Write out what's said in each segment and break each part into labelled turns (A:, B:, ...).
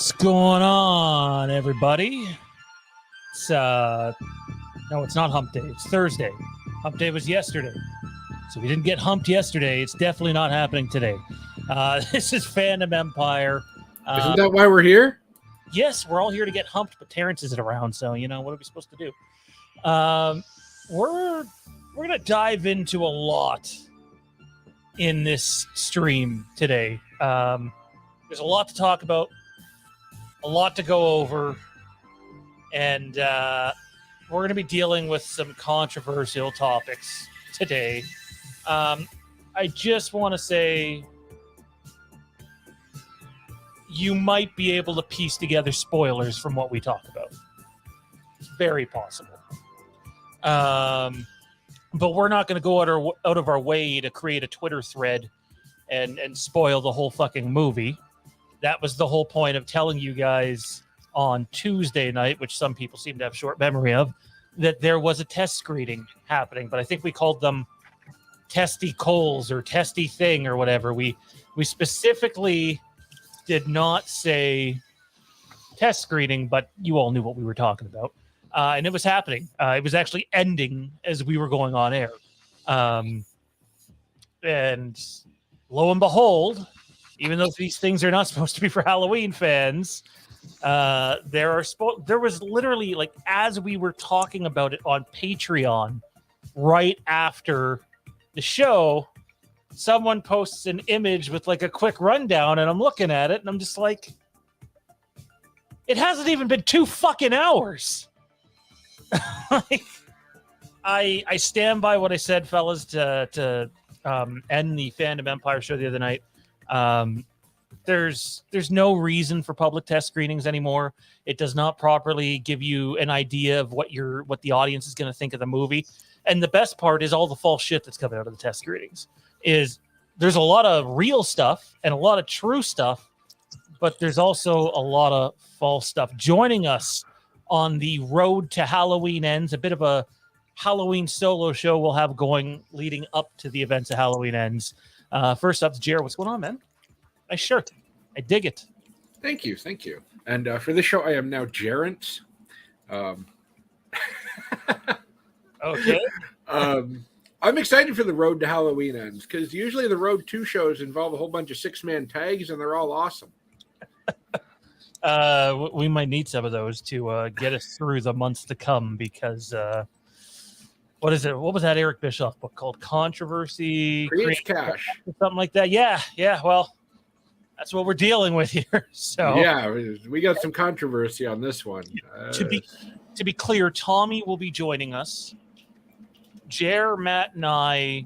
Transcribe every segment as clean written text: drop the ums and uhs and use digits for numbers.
A: What's going on, everybody? It's no, it's not hump day. It's Thursday. Hump day was yesterday. So we didn't get humped yesterday. It's definitely not happening today. This is Fandom Empire.
B: Isn't that why we're here?
A: Yes, we're all here to get humped, but Terrence isn't around, so what are we supposed to do? We're gonna dive into a lot in this stream today. There's a lot to talk about, a lot to go over, and we're going to be dealing with some controversial topics today. I just want to say you might be able to piece together spoilers from what we talk about. It's very possible. But we're not going to go out of our way to create a Twitter thread and spoil the whole fucking movie. That was the whole point of telling you guys on Tuesday night, which some people seem to have short memory of, that there was a test screening happening. But I think we called them Testy Coles or Testy Thing or whatever. We specifically did not say test screening, but you all knew what we were talking about. And it was happening. It was actually ending as we were going on air. And lo and behold, even though these things are not supposed to be for Halloween fans, there was literally, like, as we were talking about it on Patreon right after the show, someone posts an image with like a quick rundown, and I'm looking at it and I'm just like, It hasn't even been 2 fucking hours. Like, I stand by what I said, fellas, to end the Fandom Empire show the other night. There's no reason for public test screenings anymore. It does not properly give you an idea of what the audience is going to think of the movie. And the best part is all the false shit that's coming out of the test screenings. Is there's a lot of real stuff and a lot of true stuff, but there's also a lot of false stuff. Joining us on the road to Halloween Ends, a bit of a Halloween solo show we'll have going leading up to the events of Halloween Ends. First up, Jared, what's going on, man? Nice shirt. I dig it.
B: Thank you. And for this show, I am now Gerent.
A: Okay.
B: I'm excited for the Road to Halloween Ends because usually the Road 2 shows involve a whole bunch of 6-man tags and they're all awesome.
A: We might need some of those to get us through the months to come because what is it? What was that Eric Bischoff book called? Controversy
B: Creates Cash.
A: Something like that. Yeah. Well, that's what we're dealing with here. So
B: yeah, we got some controversy on this one.
A: To be clear, Tommy will be joining us. Jer, Matt, and I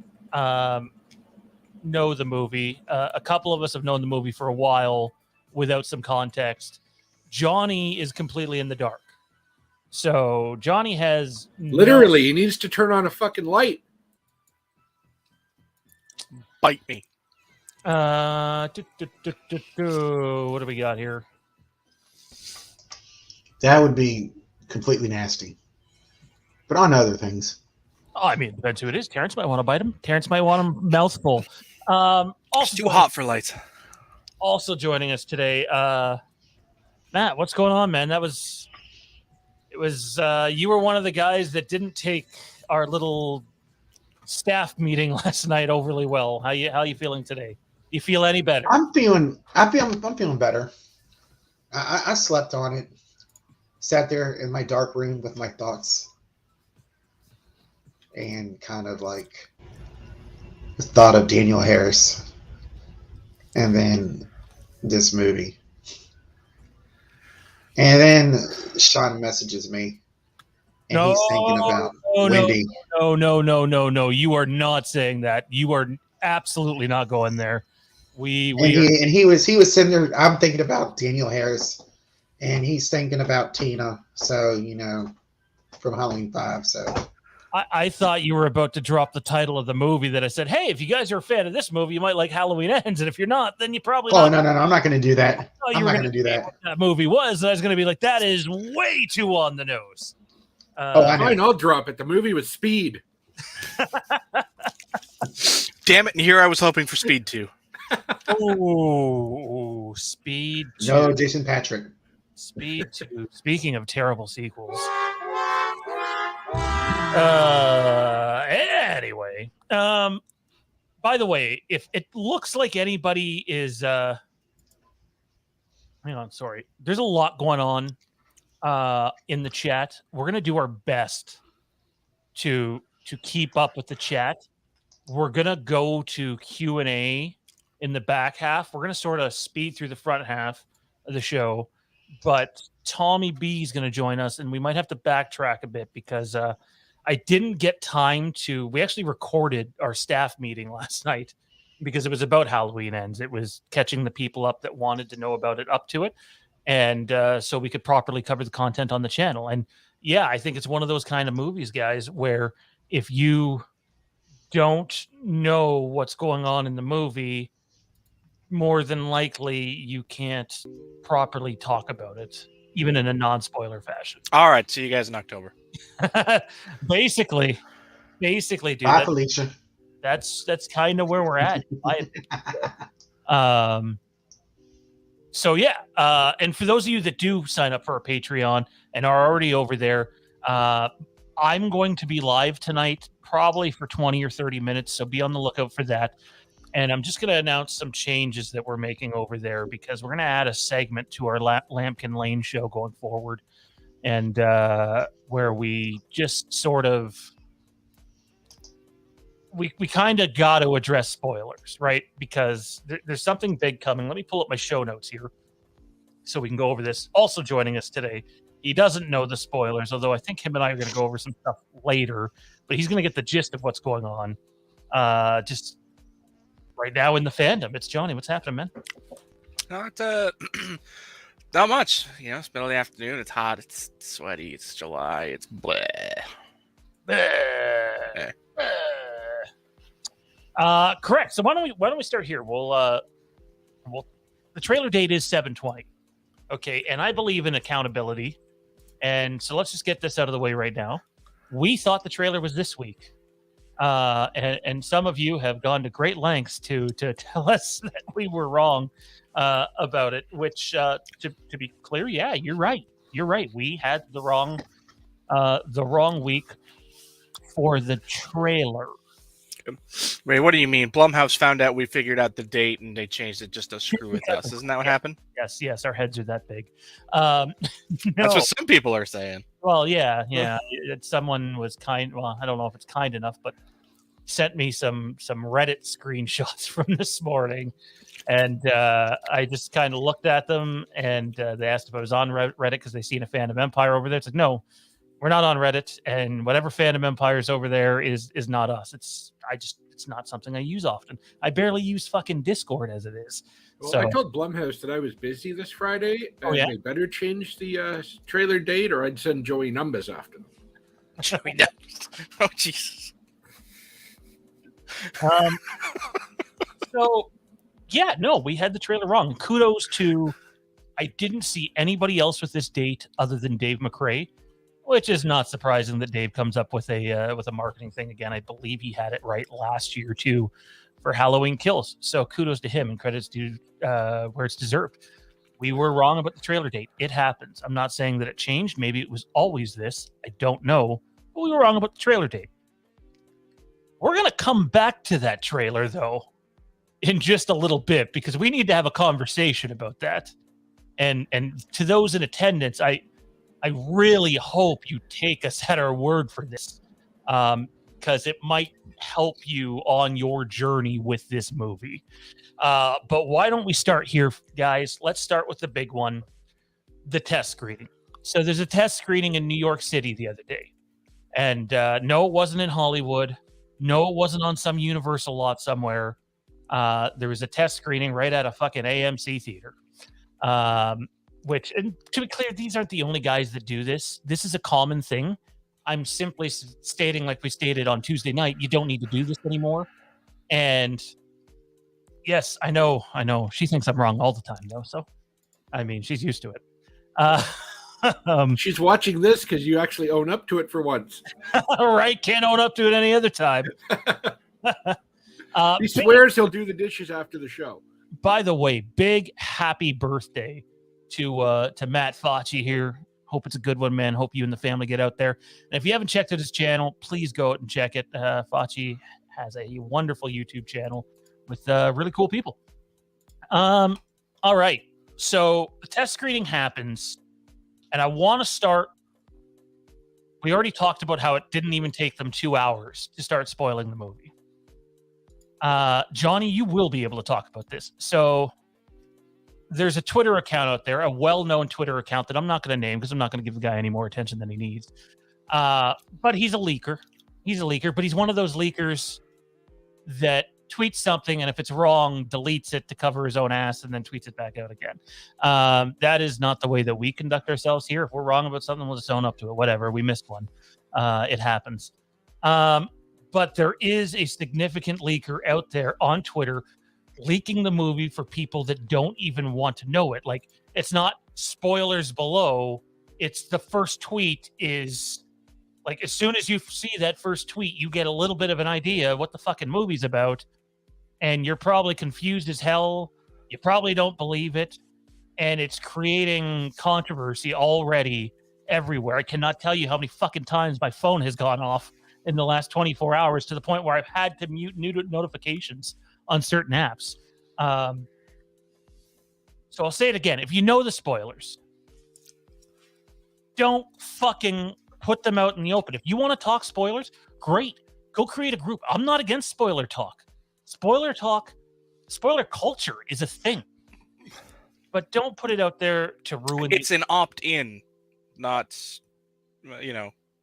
A: know the movie. A couple of us have known the movie for a while without some context. Johnny is completely in the dark. So Johnny has
B: literally he needs to turn on a fucking light.
C: Bite me.
A: What do we got here?
D: That would be completely nasty. But on other things.
A: Oh, I mean, it depends who it is. Terrence might want to bite him. Terrence might want him mouthful.
C: It's too hot for lights.
A: Also joining us today, Matt. What's going on, man? You were one of the guys that didn't take our little staff meeting last night overly well. How you feeling today? You feel any better?
D: I'm feeling better. I slept on it. Sat there in my dark room with my thoughts. And kind of like thought of Daniel Harris. And then this movie. And then Sean messages me. And he's thinking about Wendy.
A: No. You are not saying that. You are absolutely not going there.
D: He was sitting there. I'm thinking about Daniel Harris. And he's thinking about Tina. So, from Halloween 5. So
A: I thought you were about to drop the title of the movie that I said, hey, if you guys are a fan of this movie, you might like Halloween Ends. And if you're not, then you probably
D: no. I'm not going to do that. I'm not going to do that.
A: What that movie was. And I was going to be like, that is way too on the nose.
B: Fine, I'll drop it. The movie was Speed.
C: Damn it. And here I was hoping for Speed 2.
A: Oh, Speed 2.
D: No, Jason Patrick.
A: Speed 2. Speaking of terrible sequels. Anyway, by the way, if it looks like anybody is, hang on, sorry. There's a lot going on in the chat. We're going to do our best to keep up with the chat. We're going to go to Q&A in the back half. We're going to sort of speed through the front half of the show, but Tommy B is going to join us, and we might have to backtrack a bit because I didn't get time to. We actually recorded our staff meeting last night because it was about Halloween Ends. It was catching the people up that wanted to know about it up to it, and so we could properly cover the content on the channel. And yeah, I think it's one of those kind of movies, guys, where if you don't know what's going on in the movie, more than likely you can't properly talk about it, even in a non-spoiler fashion.
C: All right. See you guys in October.
A: basically, dude.
D: Bye, Felicia.
A: That's kind of where we're at. So yeah. And for those of you that do sign up for our Patreon and are already over there, I'm going to be live tonight, probably for 20 or 30 minutes. So be on the lookout for that. And I'm just going to announce some changes that we're making over there because we're going to add a segment to our Lampkin Lane show going forward. And where we just sort of, we kind of got to address spoilers, right? Because there's something big coming. Let me pull up my show notes here. so we can go over this. Also joining us today, he doesn't know the spoilers, although I think him and I are going to go over some stuff later, but he's going to get the gist of what's going on. Just right now in the fandom. It's Johnny. What's happening, man?
C: Not much. You know, it's middle of the afternoon. It's hot. It's sweaty. It's July. It's bleh.
A: Correct. So why don't we start here? We'll the trailer date is 7/20. Okay, and I believe in accountability. And so let's just get this out of the way right now. We thought the trailer was this week. And some of you have gone to great lengths to tell us that we were wrong about it, which to be clear, yeah, you're right. You're right. We had the wrong week for the trailer.
C: Wait, what do you mean? Blumhouse found out we figured out the date and they changed it just to screw with us. Isn't that what happened?
A: Yes, our heads are that big. No.
C: That's what some people are saying.
A: Well, yeah. Someone was kind. Well, I don't know if it's kind enough, but sent me some Reddit screenshots from this morning, and I just kind of looked at them, and they asked if I was on Reddit because they seen a Fandom Empire over there. It's like, no, we're not on Reddit, and whatever Fandom Empire is over there is not us. It's not something I use often. I barely use fucking Discord as it is.
B: Well,
A: So
B: I told Blumhouse that I was busy this Friday, and
A: yeah?
B: they better change the trailer date, or I'd send Joey Numbers after them.
C: Oh, Jesus.
A: So yeah, no, we had the trailer wrong. Kudos to, I didn't see anybody else with this date other than Dave McRae, which is not surprising that Dave comes up with a marketing thing again. I believe he had it right last year too for Halloween Kills. So kudos to him and credits to where it's deserved. We were wrong about the trailer date. It happens. I'm not saying that it changed. Maybe it was always this. I don't know. But we were wrong about the trailer date. We're going to come back to that trailer, though, in just a little bit, because we need to have a conversation about that. And to those in attendance, I really hope you take us at our word for this, because it might help you on your journey with this movie. But why don't we start here, guys? Let's start with the big one, the test screening. So there's a test screening in New York City the other day. And no, it wasn't in Hollywood. No, it wasn't on some Universal lot somewhere. There was a test screening right at a fucking AMC theater. Which, and to be clear, these aren't the only guys that do this. This is a common thing. I'm simply stating, like we stated on Tuesday night, you don't need to do this anymore. And yes, I know. She thinks I'm wrong all the time, though. So, I mean, she's used to it.
B: She's watching this because you actually own up to it for once.
A: Right? Can't own up to it any other time.
B: He swears he'll do the dishes after the show.
A: By the way, big happy birthday to Matt Facci here. Hope it's a good one, man. Hope you and the family get out there. And if you haven't checked out his channel, please go out and check it. Facci has a wonderful YouTube channel with really cool people. All right. So the test screening happens, and I want to start. We already talked about how it didn't even take them 2 hours to start spoiling the movie. Johnny, you will be able to talk about this. So there's a Twitter account out there, a well-known Twitter account that I'm not going to name because I'm not going to give the guy any more attention than he needs. But he's a leaker. But he's one of those leakers that tweets something, and if it's wrong, deletes it to cover his own ass and then tweets it back out again. That is not the way that we conduct ourselves here. If we're wrong about something, we'll just own up to it. Whatever. We missed one. It happens. But there is a significant leaker out there on Twitter leaking the movie for people that don't even want to know it. Like, it's not spoilers below. It's the first tweet is like, as soon as you see that first tweet, you get a little bit of an idea of what the fucking movie's about. And you're probably confused as hell. You probably don't believe it. And it's creating controversy already everywhere. I cannot tell you how many fucking times my phone has gone off in the last 24 hours to the point where I've had to mute notifications on certain apps. So I'll say it again. If you know the spoilers, don't fucking put them out in the open. If you want to talk spoilers, great. Go create a group. I'm not against spoiler talk. Spoiler culture is a thing. but don't put it out there to ruin.
C: It's an opt-in, not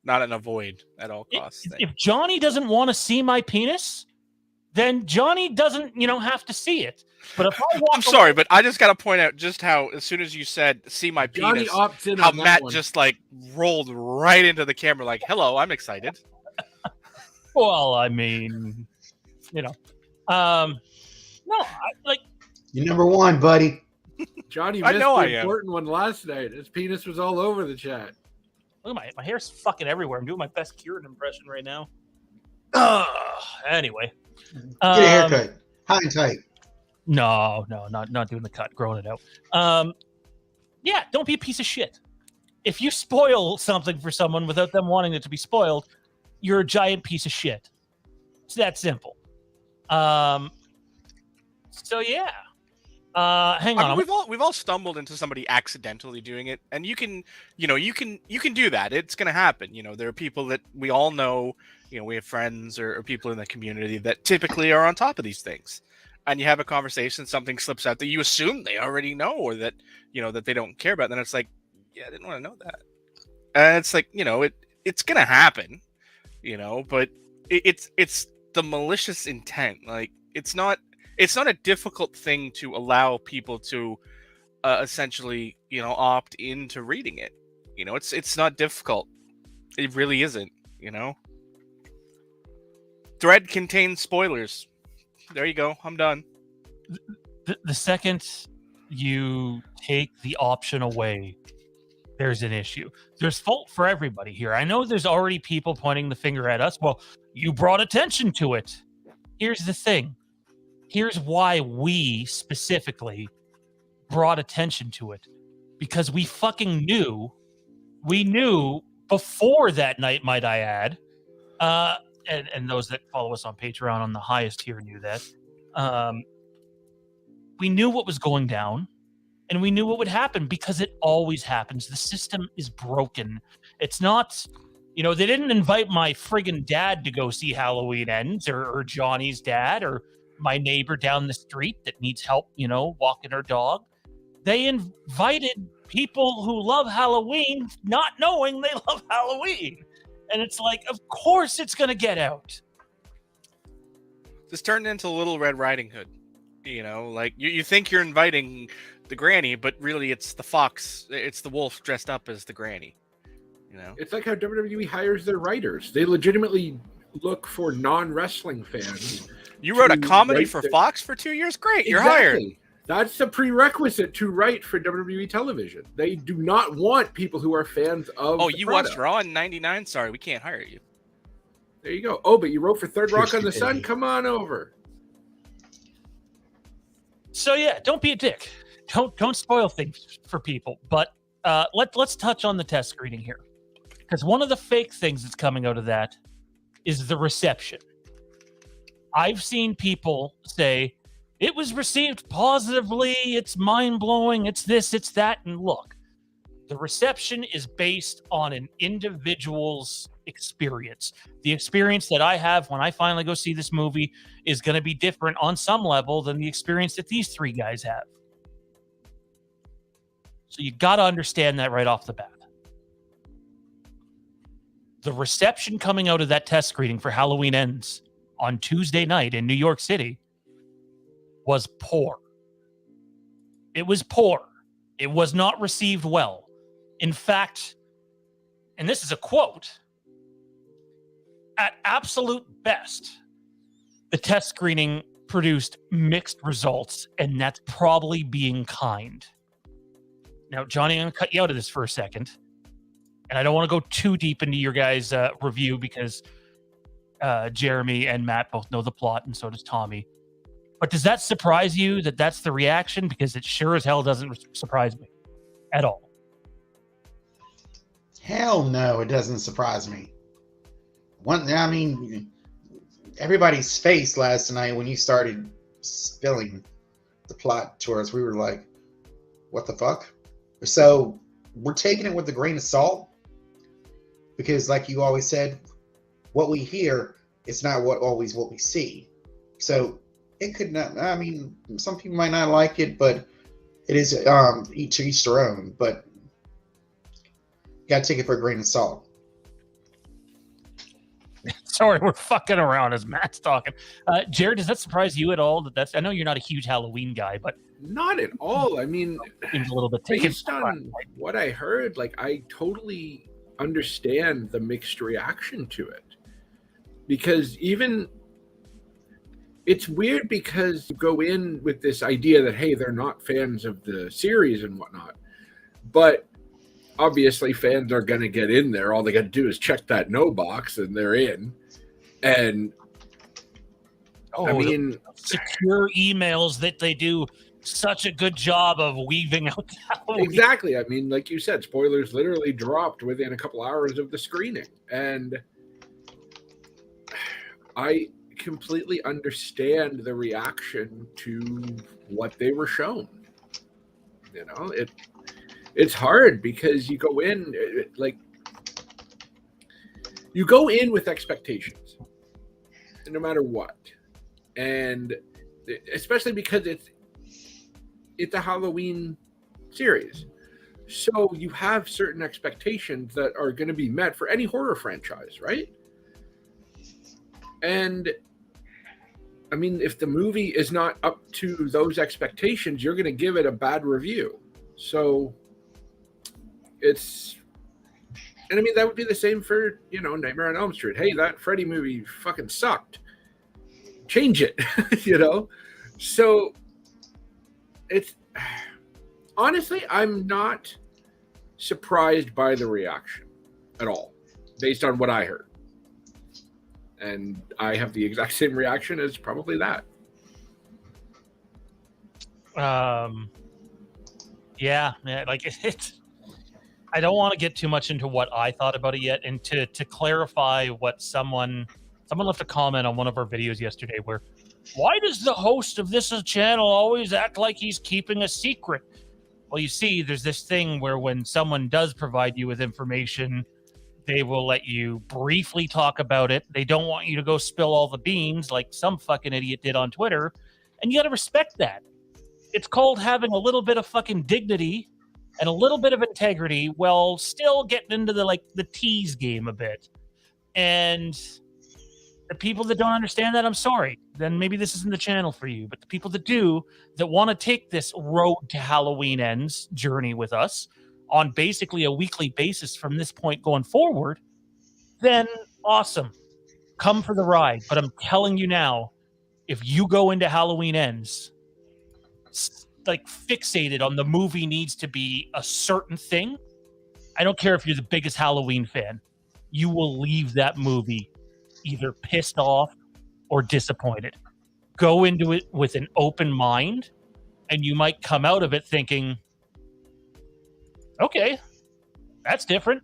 C: not an avoid at all costs thing.
A: If Johnny doesn't want to see my penis, then Johnny doesn't, have to see it. But if I walk
C: I'm sorry, but I just got to point out just how, as soon as you said "see my
B: Johnny
C: penis,"
B: opts in
C: how
B: on that
C: Matt
B: one.
C: just like rolled right into the camera, like, "Hello, I'm excited."
A: Well, I mean, no,
D: You're number one, buddy.
B: Johnny
C: I
B: missed
C: know I
B: the
C: am.
B: important one last night. His penis was all over the chat.
A: look at my hair's fucking everywhere. I'm doing my best Kieran impression right now. Anyway,
D: Get a haircut, high and tight.
A: No, not doing the cut, growing it out. Yeah, don't be a piece of shit. If you spoil something for someone without them wanting it to be spoiled, you're a giant piece of shit. It's that simple. So yeah. Hang on.
C: I mean, we've all stumbled into somebody accidentally doing it, and you can do that. It's gonna happen. There are people that we all know. We have friends or people in the community that typically are on top of these things. And you have a conversation, something slips out that you assume they already know, or that that they don't care about. Then it's like, yeah, I didn't want to know that. And it's like, it's gonna happen, but it's the malicious intent. Like, it's not a difficult thing to allow people to essentially, opt into reading it. It's not difficult. It really isn't. Thread contains spoilers. There you go. I'm done.
A: The second you take the option away, there's an issue. There's fault for everybody here. I know there's already people pointing the finger at us. Well, you brought attention to it. Here's the thing. Here's why we specifically brought attention to it. Because we fucking knew. We knew before that night, might I add. And those that follow us on Patreon on the highest tier knew that. We knew what was going down, and we knew what would happen because it always happens. The system is broken. It's not, they didn't invite my friggin' dad to go see Halloween Ends, or Johnny's dad, or my neighbor down the street that needs help, walking her dog. They invited people who love Halloween, not knowing they love Halloween. And it's like, of course it's going to get out.
C: This turned into Little Red Riding Hood. Like you think you're inviting the granny, but really it's the fox. It's the wolf dressed up as the granny.
B: It's like how WWE hires their writers. They legitimately look for non-wrestling fans.
C: You wrote a comedy
B: write
C: for
B: their-
C: Fox for 2 years? Great, you're hired.
B: Exactly. That's the prerequisite to write for WWE television. They do not want people who are fans of.
C: Oh,
B: the
C: you
B: product.
C: watched Raw in '99? Sorry, we can't hire you.
B: There you go. Oh, but you wrote for Third
D: Pure
B: Rock on the Sun?
D: stupidity.
B: Come on over.
A: So yeah, don't be a dick. Don't spoil things for people. But let's touch on the test screening here, because one of the fake things that's coming out of that is the reception. I've seen people say it was received positively. It's mind blowing. It's this. It's that. And look, the reception is based on an individual's experience. The experience that I have when I finally go see this movie is going to be different on some level than the experience that these three guys have. So you got to understand that right off the bat. The reception coming out of that test screening for Halloween Ends on Tuesday night in New York City was poor. It was poor. It was not received well. In fact, and this is a quote, at absolute best, the test screening produced mixed results, and that's probably being kind. Now, Johnny, I'm going to cut you out of this for a second, and I don't want to go too deep into your guys' review because Jeremy and Matt both know the plot, and so does Tommy. But does that surprise you that that's the reaction? Because it sure as hell doesn't surprise me at all.
D: Hell no, it doesn't surprise me. Everybody's face last night when you started spilling the plot to us, we were like, what the fuck? So we're taking it with a grain of salt because, like you always said, what we hear is not always what we see. So it could not, some people might not like it, but It is each their own, but you gotta take it for a grain of salt.
A: Sorry, we're fucking around as Matt's talking. Jared, does that surprise you at all? I know you're not a huge Halloween guy, but
B: Not at all. I mean,
A: seems a little bit taken.
B: based on what I heard, like I totally understand the mixed reaction to it. Because even it's weird because you go in with this idea that, hey, they're not fans of the series and whatnot. But obviously fans are going to get in there. All they got to do is check that no box and they're in. And I mean,
A: secure emails that they do such a good job of weaving out.
B: Exactly. I mean, like you said, spoilers literally dropped within a couple hours of the screening. And I completely understand the reaction to what they were shown. You know, it's hard because you go in you go in with expectations, no matter what, and especially because it's a Halloween series, so you have certain expectations that are going to be met for any horror franchise, right? And I mean, if the movie is not up to those expectations, you're going to give it a bad review. So and I mean, that would be the same for, Nightmare on Elm Street. Hey, that Freddy movie fucking sucked. Change it, So it's honestly, I'm not surprised by the reaction at all, based on what I heard. And I have the exact same reaction as probably that.
A: Yeah, like it's. I don't want to get too much into what I thought about it yet, and to clarify what someone left a comment on one of our videos yesterday where, why does the host of this channel always act like he's keeping a secret? Well, you see, there's this thing where when someone does provide you with information, they will let you briefly talk about it. They don't want you to go spill all the beans like some fucking idiot did on Twitter, and you got to respect that. It's called having a little bit of fucking dignity and a little bit of integrity while still getting into the tease game a bit. And the people that don't understand that, I'm sorry. Then maybe this isn't the channel for you. But the people that do, that want to take this road to Halloween Ends journey with us on basically a weekly basis from this point going forward, then awesome. Come for the ride. But I'm telling you now, if you go into Halloween Ends fixated on the movie needs to be a certain thing, I don't care if you're the biggest Halloween fan, you will leave that movie either pissed off or disappointed. Go into it with an open mind, and you might come out of it thinking, okay, that's different.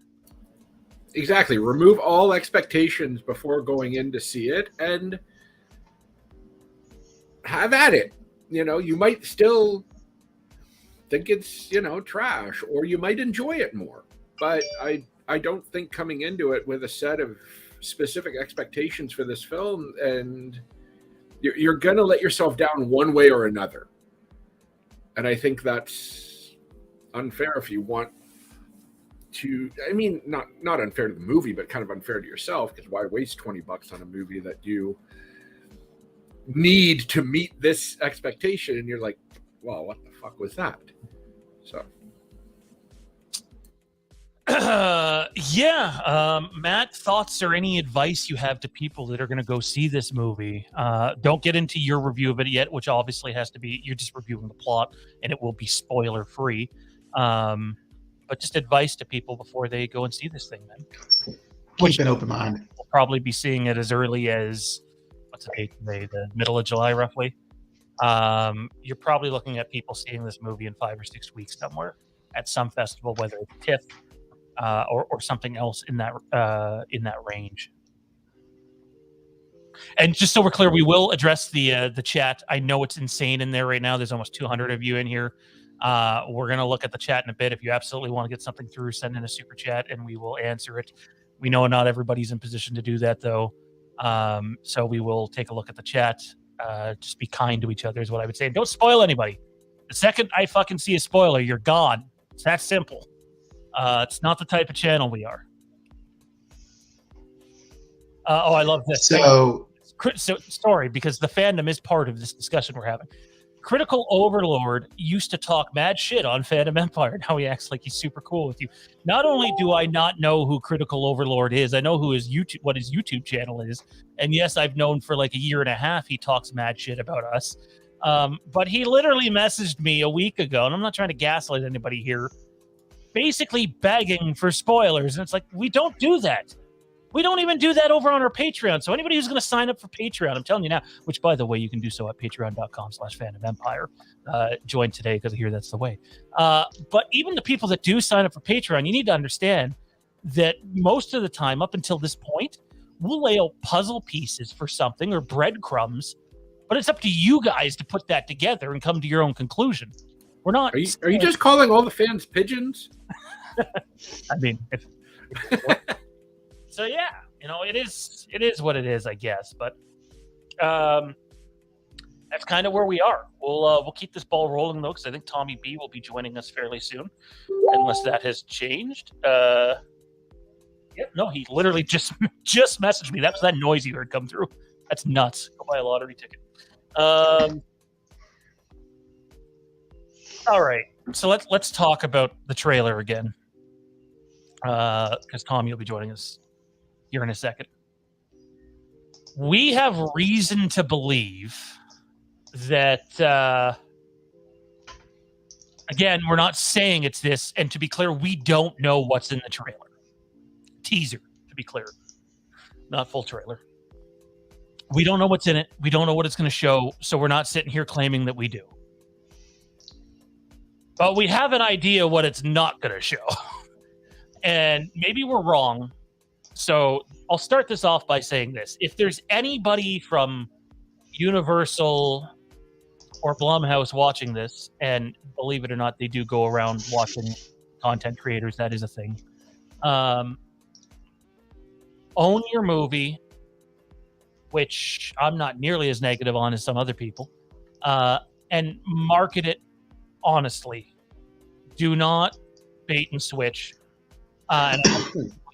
B: Exactly. Remove all expectations before going in to see it and have at it. You might still think it's, trash, or you might enjoy it more. But I don't think coming into it with a set of specific expectations for this film, and you're going to let yourself down one way or another. And I think that's unfair if you want to, I mean, not unfair to the movie, but kind of unfair to yourself, because why waste $20 on a movie that you need to meet this expectation, and you're like, well, what the fuck was that? So
A: Matt, thoughts or any advice you have to people that are going to go see this movie? Don't get into your review of it yet, which obviously has to be, you're just reviewing the plot and it will be spoiler free, but just advice to people before they go and see this thing, man.
D: Keep an open mind.
A: We'll probably be seeing it as early as the middle of July, roughly. You're probably looking at people seeing this movie in 5 or 6 weeks somewhere at some festival, whether it's TIFF or something else in that range. And just so we're clear, we will address the chat. I know it's insane in there right now. There's almost 200 of you in here. We're going to look at the chat in a bit. If you absolutely want to get something through, send in a super chat and we will answer it. We know not everybody's in position to do that, though. So we will take a look at the chat. Just be kind to each other is what I would say. Don't spoil anybody. The second I fucking see a spoiler, you're gone. It's that simple. It's not the type of channel we are. I love this.
D: So,
A: Sorry, because the fandom is part of this discussion we're having. Critical Overlord used to talk mad shit on Fandom Empire, and how he acts like he's super cool with you. Not only do I not know who Critical Overlord is, I know what his YouTube channel is, and yes, I've known for like a year and a half he talks mad shit about us. But he literally messaged me a week ago, and I'm not trying to gaslight anybody here, basically begging for spoilers, and it's like, we don't do that. We don't even do that over on our Patreon. So anybody who's going to sign up for Patreon, I'm telling you now, which, by the way, you can do so at patreon.com/fandomempire. Join today, because I hear that's the way. But even the people that do sign up for Patreon, you need to understand that most of the time, up until this point, we'll lay out puzzle pieces for something or breadcrumbs, but it's up to you guys to put that together and come to your own conclusion. We're not.
B: Are you just calling all the fans pigeons?
A: I mean, so yeah, it is what it is, I guess. But that's kind of where we are. We'll keep this ball rolling though, because I think Tommy B will be joining us fairly soon, unless that has changed. No, he literally just messaged me. That was that noise you heard come through. That's nuts. Go buy a lottery ticket. All right, so let's talk about the trailer again, because Tommy will be joining us here in a second. We have reason to believe that, again, we're not saying it's this, and to be clear, we don't know what's in the trailer. Teaser, to be clear. Not full trailer. We don't know what's in it. We don't know what it's going to show, so we're not sitting here claiming that we do. But we have an idea what it's not going to show. And maybe we're wrong. So I'll start this off by saying this. If there's anybody from Universal or Blumhouse watching this, and believe it or not, they do go around watching content creators, that is a thing. Own your movie, which I'm not nearly as negative on as some other people, and market it honestly. Do not bait and switch. And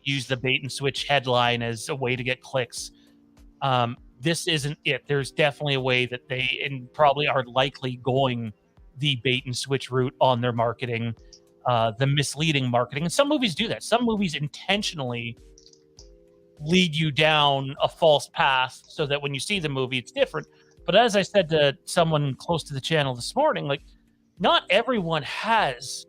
A: use the bait and switch headline as a way to get clicks. This isn't it. There's definitely a way that they probably are likely going the bait and switch route on their marketing, the misleading marketing. And some movies do that. Some movies intentionally lead you down a false path so that when you see the movie, it's different. But as I said to someone close to the channel this morning, like, not everyone has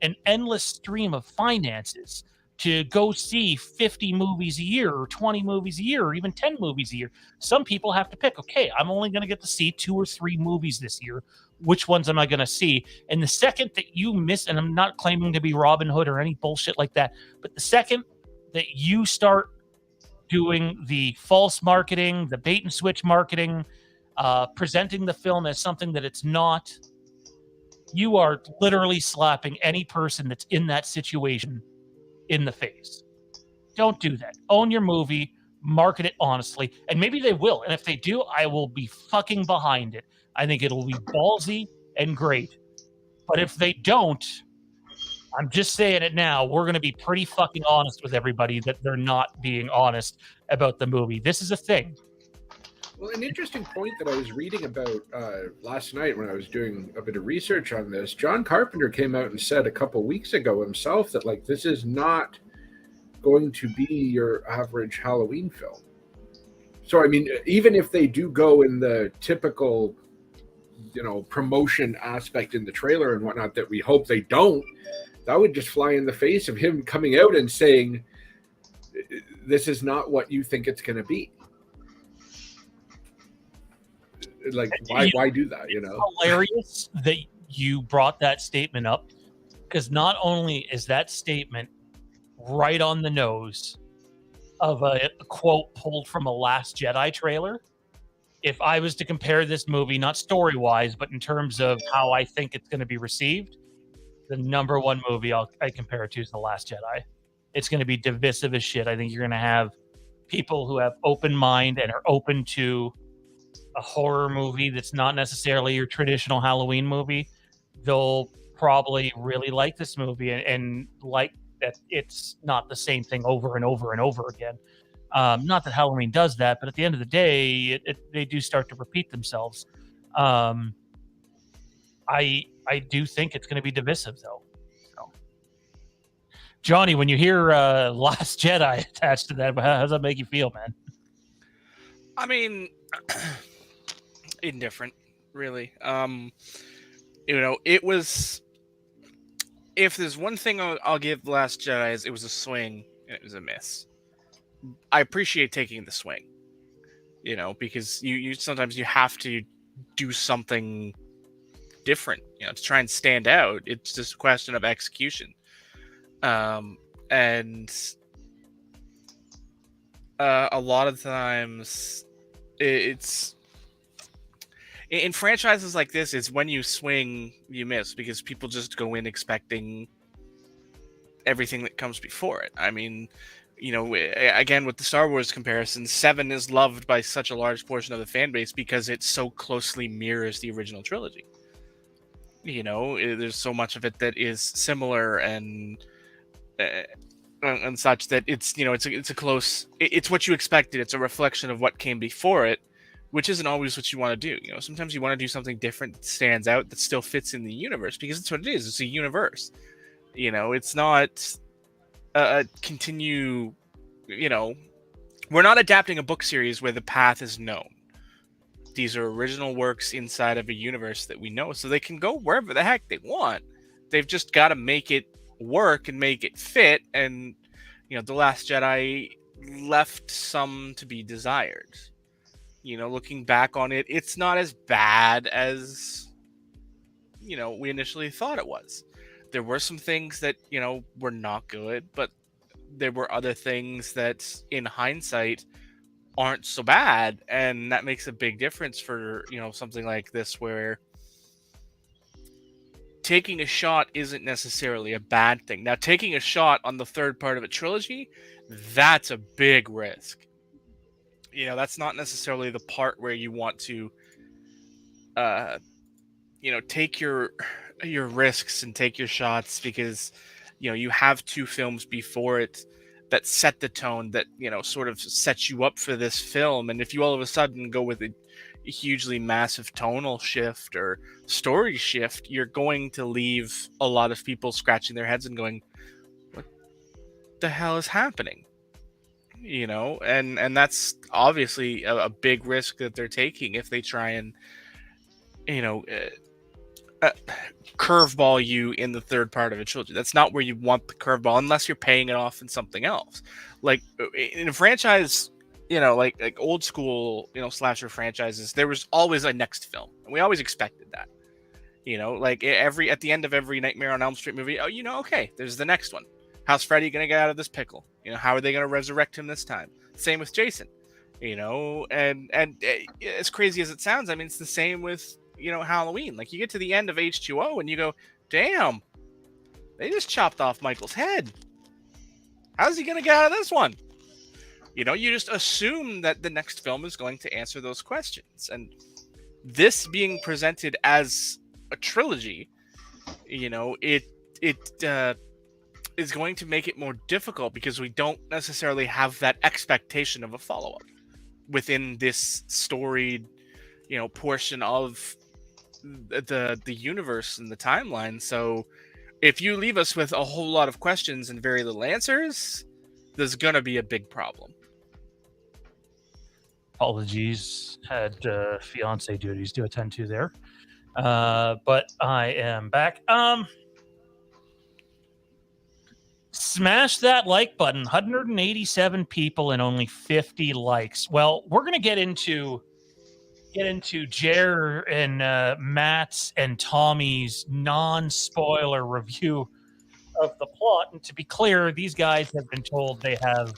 A: an endless stream of finances to go see 50 movies a year or 20 movies a year or even 10 movies a year. Some people have to pick, okay, I'm only going to get to see 2 or 3 movies this year. Which ones am I going to see? And the second that you miss, and I'm not claiming to be Robin Hood or any bullshit like that, but the second that you start doing the false marketing, the bait and switch marketing, presenting the film as something that it's not, you are literally slapping any person that's in that situation in the face. Don't do that. Own your movie, market it honestly, and maybe they will. And if they do, I will be fucking behind it. I think it'll be ballsy and great. But if they don't, I'm just saying it now, we're going to be pretty fucking honest with everybody that they're not being honest about the movie. This is a thing.
B: Well, an interesting point that I was reading about last night when I was doing a bit of research on this, John Carpenter came out and said a couple weeks ago himself that, like, this is not going to be your average Halloween film. So, I mean, even if they do go in the typical, promotion aspect in the trailer and whatnot that we hope they don't, that would just fly in the face of him coming out and saying, this is not what you think it's going to be. Like, why do that? It's
A: hilarious that you brought that statement up, because not only is that statement right on the nose of a quote pulled from a Last Jedi trailer. If I was to compare this movie, not story-wise, but in terms of how I think it's going to be received, the number one movie I compare it to is The Last Jedi. It's going to be divisive as shit. I think you're going to have people who have open mind and are open to a horror movie that's not necessarily your traditional Halloween movie. they'll probably really like this movie and like that it's not the same thing over and over and over again. Not that Halloween does that, but at the end of the day, they do start to repeat themselves. Um, I do think it's going to be divisive, though. So, Johnny, when you hear Last Jedi attached to that, how does that make you feel, man?
C: I mean, indifferent, really. It was. If there's one thing I'll give Last Jedi is it was a swing and it was a miss. I appreciate taking the swing, because you sometimes you have to do something different, to try and stand out. It's just a question of execution. And a lot of times it's in franchises like this, it's when you swing, you miss, because people just go in expecting everything that comes before it. I mean, again, with the Star Wars comparison, 7 is loved by such a large portion of the fan base because it so closely mirrors the original trilogy. There's so much of it that is similar and such that it's a close. It's what you expected. It's a reflection of what came before it, which isn't always what you want to do. Sometimes you want to do something different that stands out, that still fits in the universe, because it's what it is. It's a universe. It's not continue. We're not adapting a book series where the path is known. These are original works inside of a universe that we know, so they can go wherever the heck they want. They've just got to make it work and make it fit. And The Last Jedi left some to be desired. Looking back on it, it's not as bad as we initially thought it was. There were some things that were not good, but there were other things that in hindsight aren't so bad, and that makes a big difference for something like this, where taking a shot isn't necessarily a bad thing. Now, taking a shot on the third part of a trilogy, that's a big risk. That's not necessarily the part where you want to take your risks and take your shots, because you have 2 films before it that set the tone, that sort of sets you up for this film. And if you all of a sudden go with a hugely massive tonal shift or story shift, you're going to leave a lot of people scratching their heads and going, what the hell is happening? And that's obviously a big risk that they're taking if they try and curveball you in the third part of a trilogy. That's not where you want the curveball, unless you're paying it off in something else. Like in a franchise, like old school, slasher franchises, there was always a next film, and we always expected that. Like at the end of every Nightmare on Elm Street movie, okay, there's the next one. How's Freddy gonna get out of this pickle? How are they gonna resurrect him this time? Same with Jason. And as crazy as it sounds, I mean, it's the same with Halloween. Like, you get to the end of H2O and you go, damn, they just chopped off Michael's head. How's he gonna get out of this one? You just assume that the next film is going to answer those questions. And this being presented as a trilogy, it is going to make it more difficult, because we don't necessarily have that expectation of a follow-up within this storied, portion of the universe and the timeline. So if you leave us with a whole lot of questions and very little answers, there's gonna be a big problem.
A: Apologies, had fiance duties to attend to there, but I am back. Smash that like button. 187 people and only 50 likes. Well, we're gonna get into Jer and Matt's and Tommy's non-spoiler review of the plot. And to be clear, these guys have been told they have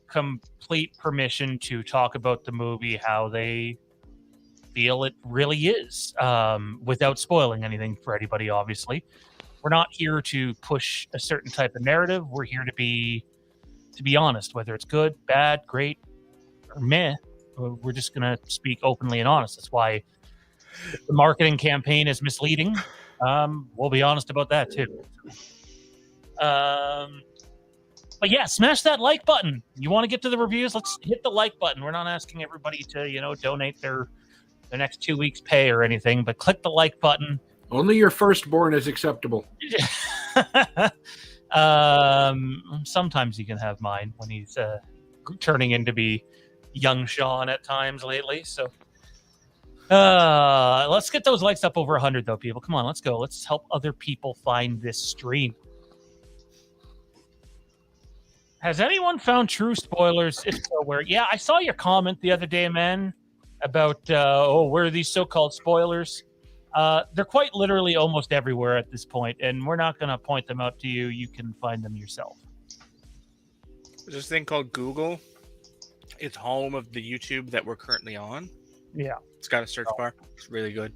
A: complete permission to talk about the movie how they feel it really is, without spoiling anything for anybody, obviously. We're not here to push a certain type of narrative. We're here to be honest, whether it's good, bad, great, or meh. We're just going to speak openly and honest. That's why if the marketing campaign is misleading, We'll be honest about that too. But yeah, smash that like button. You want to get to the reviews? Let's hit the like button. We're not asking everybody to, donate their next 2 weeks' pay or anything, but click the like button.
B: Only your firstborn is acceptable.
A: Sometimes you can have mine when he's turning into be young Sean at times lately. So let's get those likes up over 100 though, people. Come on, let's go. Let's help other people find this stream. Has anyone found true spoilers? If so, where? Yeah, I saw your comment the other day, man, about where are these so-called spoilers? They're quite literally almost everywhere at this point, and we're not going to point them out to you. You can find them yourself.
C: There's this thing called Google. It's home of the YouTube that we're currently on.
A: Yeah.
C: It's got a search bar. It's really good.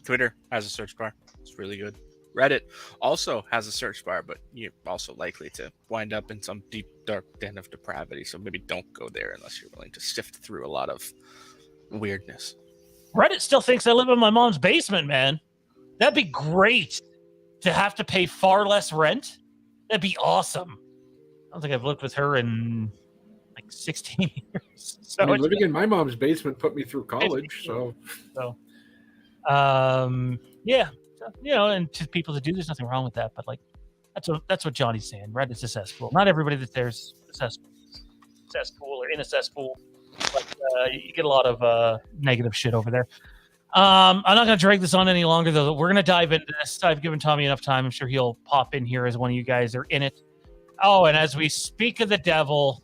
C: Twitter has a search bar. It's really good. Reddit also has a search bar, but you're also likely to wind up in some deep, dark den of depravity, so maybe don't go there unless you're willing to sift through a lot of weirdness.
A: Reddit still thinks I live in my mom's basement, man. That'd be great to have to pay far less rent. That'd be awesome. I don't think I've lived with her in like 16 years. So
B: living in my mom's basement put me through college, so
A: yeah. And to people that do, there's nothing wrong with that. But like, that's what Johnny's saying. Reddit's a cesspool. Not everybody that there's a cesspool or in a cesspool, but you get a lot of negative shit over there. I'm not going to drag this on any longer, though. We're going to dive into this. I've given Tommy enough time. I'm sure he'll pop in here as one of you guys are in it. Oh, and as we speak of the devil,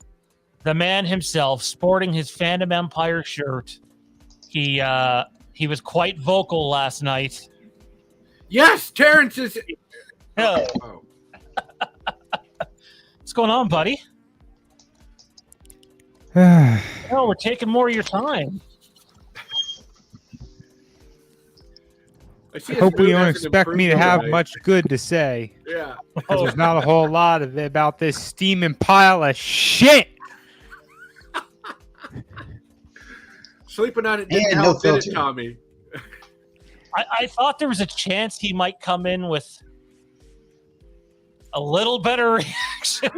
A: the man himself, sporting his Fandom Empire shirt, he was quite vocal last night.
B: yes, Terrence is.
A: Oh. What's going on, buddy? Oh, we're taking more of your time.
B: I
E: hope you don't expect me to have much good to say.
B: Yeah.
E: Because there's not a whole lot of it about this steaming pile of shit.
B: Sleeping on it didn't help, did it, Tommy?
A: I thought there was a chance he might come in with a little better reaction.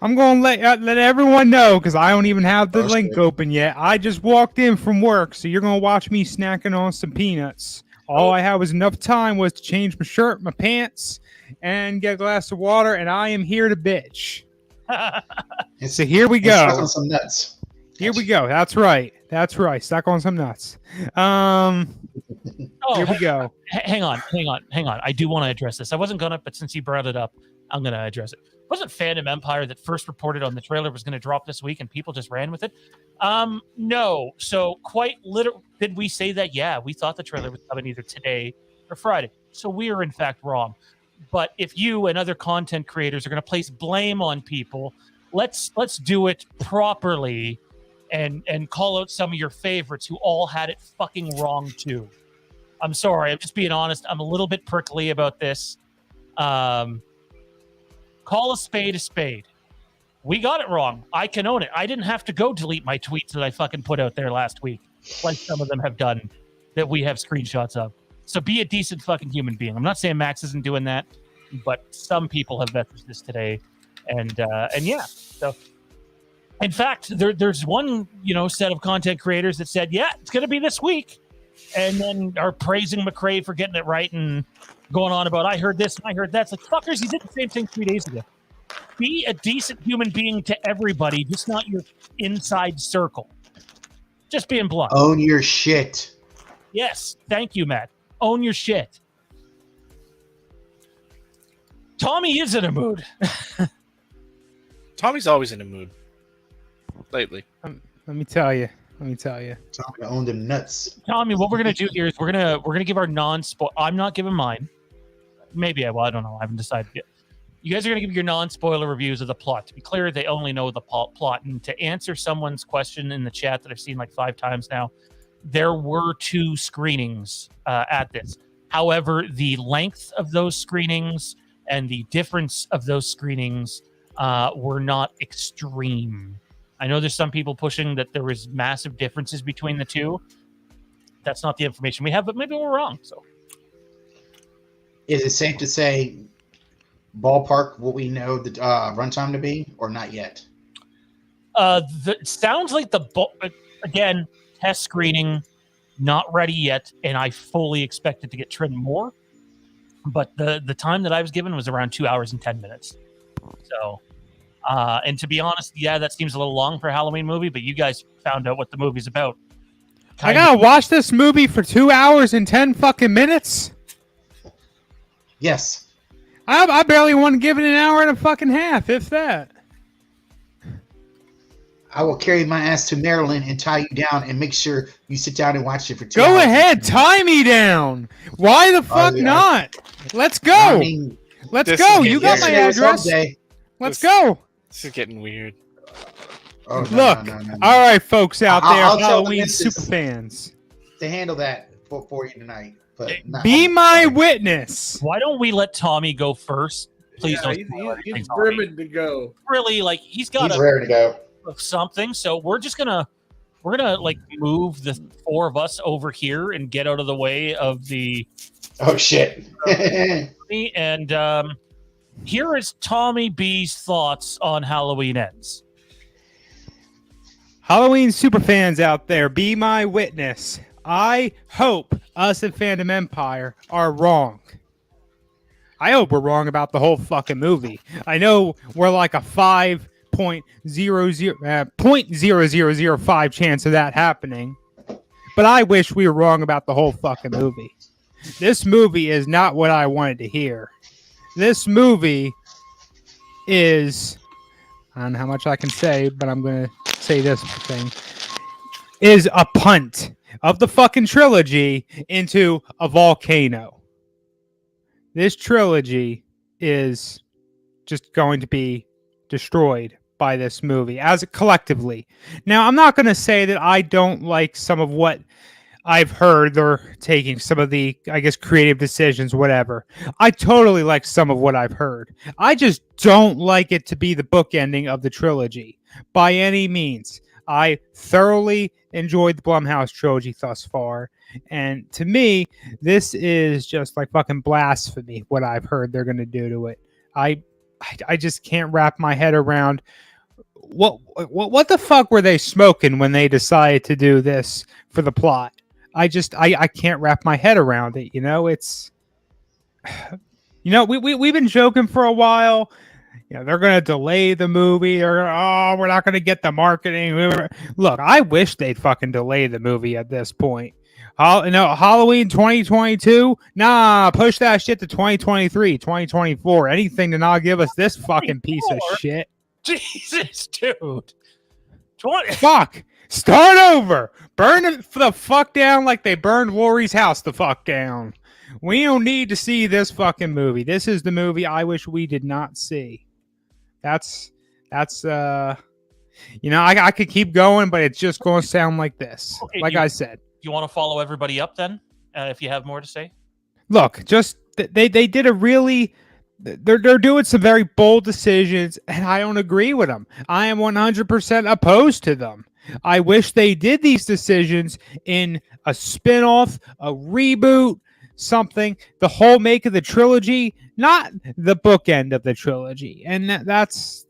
E: I'm going to let everyone know, because I don't even have the link open yet. I just walked in from work, so you're going to watch me snacking on some peanuts. All I had was enough time was to change my shirt, my pants, and get a glass of water, and I am here to bitch. So here we go.
D: Stuck on some nuts.
E: Here we go. That's right. Stuck on some nuts. Here we go.
A: Hang on. I do want to address this. I wasn't going to, but since you brought it up, I'm going to address it. Wasn't Fandom Empire that first reported on the trailer was going to drop this week and people just ran with it? No. So quite literally, did we say that? Yeah, we thought the trailer was coming either today or Friday. So we are in fact wrong. But if you and other content creators are going to place blame on people, let's do it properly and call out some of your favorites who all had it fucking wrong too. I'm sorry. I'm just being honest. I'm a little bit prickly about this. Call a spade a spade. We got it wrong. I can own it. I didn't have to go delete my tweets that I fucking put out there last week, like some of them have done that we have screenshots of. So be a decent fucking human being. I'm not saying Max isn't doing that, but some people have messaged this today, and yeah. So, in fact, there's one set of content creators that said, yeah, it's gonna be this week, and then are praising McRae for getting it right and going on about I heard this and I heard that. It's like, fuckers, you did the same thing 3 days ago. Be a decent human being to everybody, just not your inside circle. Just being blunt.
D: Own your shit.
A: Yes, thank you, Matt. Own your shit. Tommy is in a mood.
C: Tommy's always in a mood. Lately.
E: Let me tell you.
D: Tommy owned them nuts.
A: Tommy, what we're gonna do here is we're gonna give our non-spoil. I'm not giving mine. Maybe I will. I don't know. I haven't decided yet. You guys are gonna give your non-spoiler reviews of the plot. To be clear, they only know the plot. And to answer someone's question in the chat that I've seen like 5 times now, there were 2 screenings at this. However, the length of those screenings and the difference of those screenings were not extreme. I know there's some people pushing that there was massive differences between the 2. that's not the information we have, but maybe we're wrong. So,
D: Is it safe to say ballpark what we know the runtime to be, or not yet?
A: sounds like again, test screening, not ready yet, and I fully expect it to get trimmed more. But the time that I was given was around 2 hours and 10 minutes. So, and to be honest, yeah, that seems a little long for a Halloween movie, but you guys found out what the movie's about.
E: I gotta watch this movie for 2 hours and 10 fucking minutes?
D: Yes.
E: I barely want to give it an hour and a fucking half, if that.
D: I will carry my ass to Maryland and tie you down and make sure you sit down and watch it for 2 hours.
E: Go ahead, tie me down. Why the fuck not? Let's go.
D: I mean,
E: Let's go. You got my
D: yesterday was
E: address.
D: hump day.
E: Let's go.
C: This is getting weird.
D: Oh, no,
E: Look,
D: no.
E: all right, folks out there,
D: I'll tell the
E: Halloween
D: missus
E: super fans.
D: To handle that for you tonight. But not
E: Be my witness.
A: Why don't we let Tommy go first? Please
B: Yeah,
A: don't. spoil
B: he's
A: anything, Tommy.
B: brimming to go.
A: Really, like he's got
D: He's rare to go.
A: something. So we're gonna like move the four of us over here and get out of the way of the.
D: Oh shit.
A: And here is Tommy B's thoughts on Halloween Ends.
E: Halloween super fans out there, be my witness. I hope us at Fandom Empire are wrong. I hope we're wrong about the whole fucking movie. I know we're like a 0.0005 chance of that happening, but I wish we were wrong about the whole fucking movie. This movie is not what I wanted to hear. This movie is, I don't know how much I can say, but I'm going to say this thing, is a punt of the fucking trilogy into a volcano. This trilogy is just going to be destroyed by this movie as collectively. Now, I'm not going to say that I don't like some of what I've heard. They're taking some of the, I guess, creative decisions, whatever. I totally like some of what I've heard. I just don't like it to be the bookending of the trilogy by any means. I thoroughly enjoyed the Blumhouse trilogy thus far. And to me, this is just like fucking blasphemy, what I've heard they're going to do to it. I just can't wrap my head around what the fuck were they smoking when they decided to do this for the plot. I can't wrap my head around it. You know, it's, you know, we've been joking for a while. You know, they're going to delay the movie, or we're not going to get the marketing. Look, I wish they'd fucking delay the movie at this point. Halloween 2022? Nah, push that shit to 2023, 2024. Anything to not give us this fucking piece of shit.
A: Jesus, dude.
E: Fuck. Start over. Burn it the fuck down like they burned Laurie's house the fuck down. We don't need to see this fucking movie. This is the movie I wish we did not see. That's you know, I could keep going, but it's just going to sound like this. Okay, like I said.
A: You want to follow everybody up then, if you have more to say?
E: Look, just they did a really, they're doing some very bold decisions, and I don't agree with them. I am 100% opposed to them. I wish they did these decisions in a spin-off, a reboot, something, the whole make of the trilogy, not the bookend of the trilogy. And it's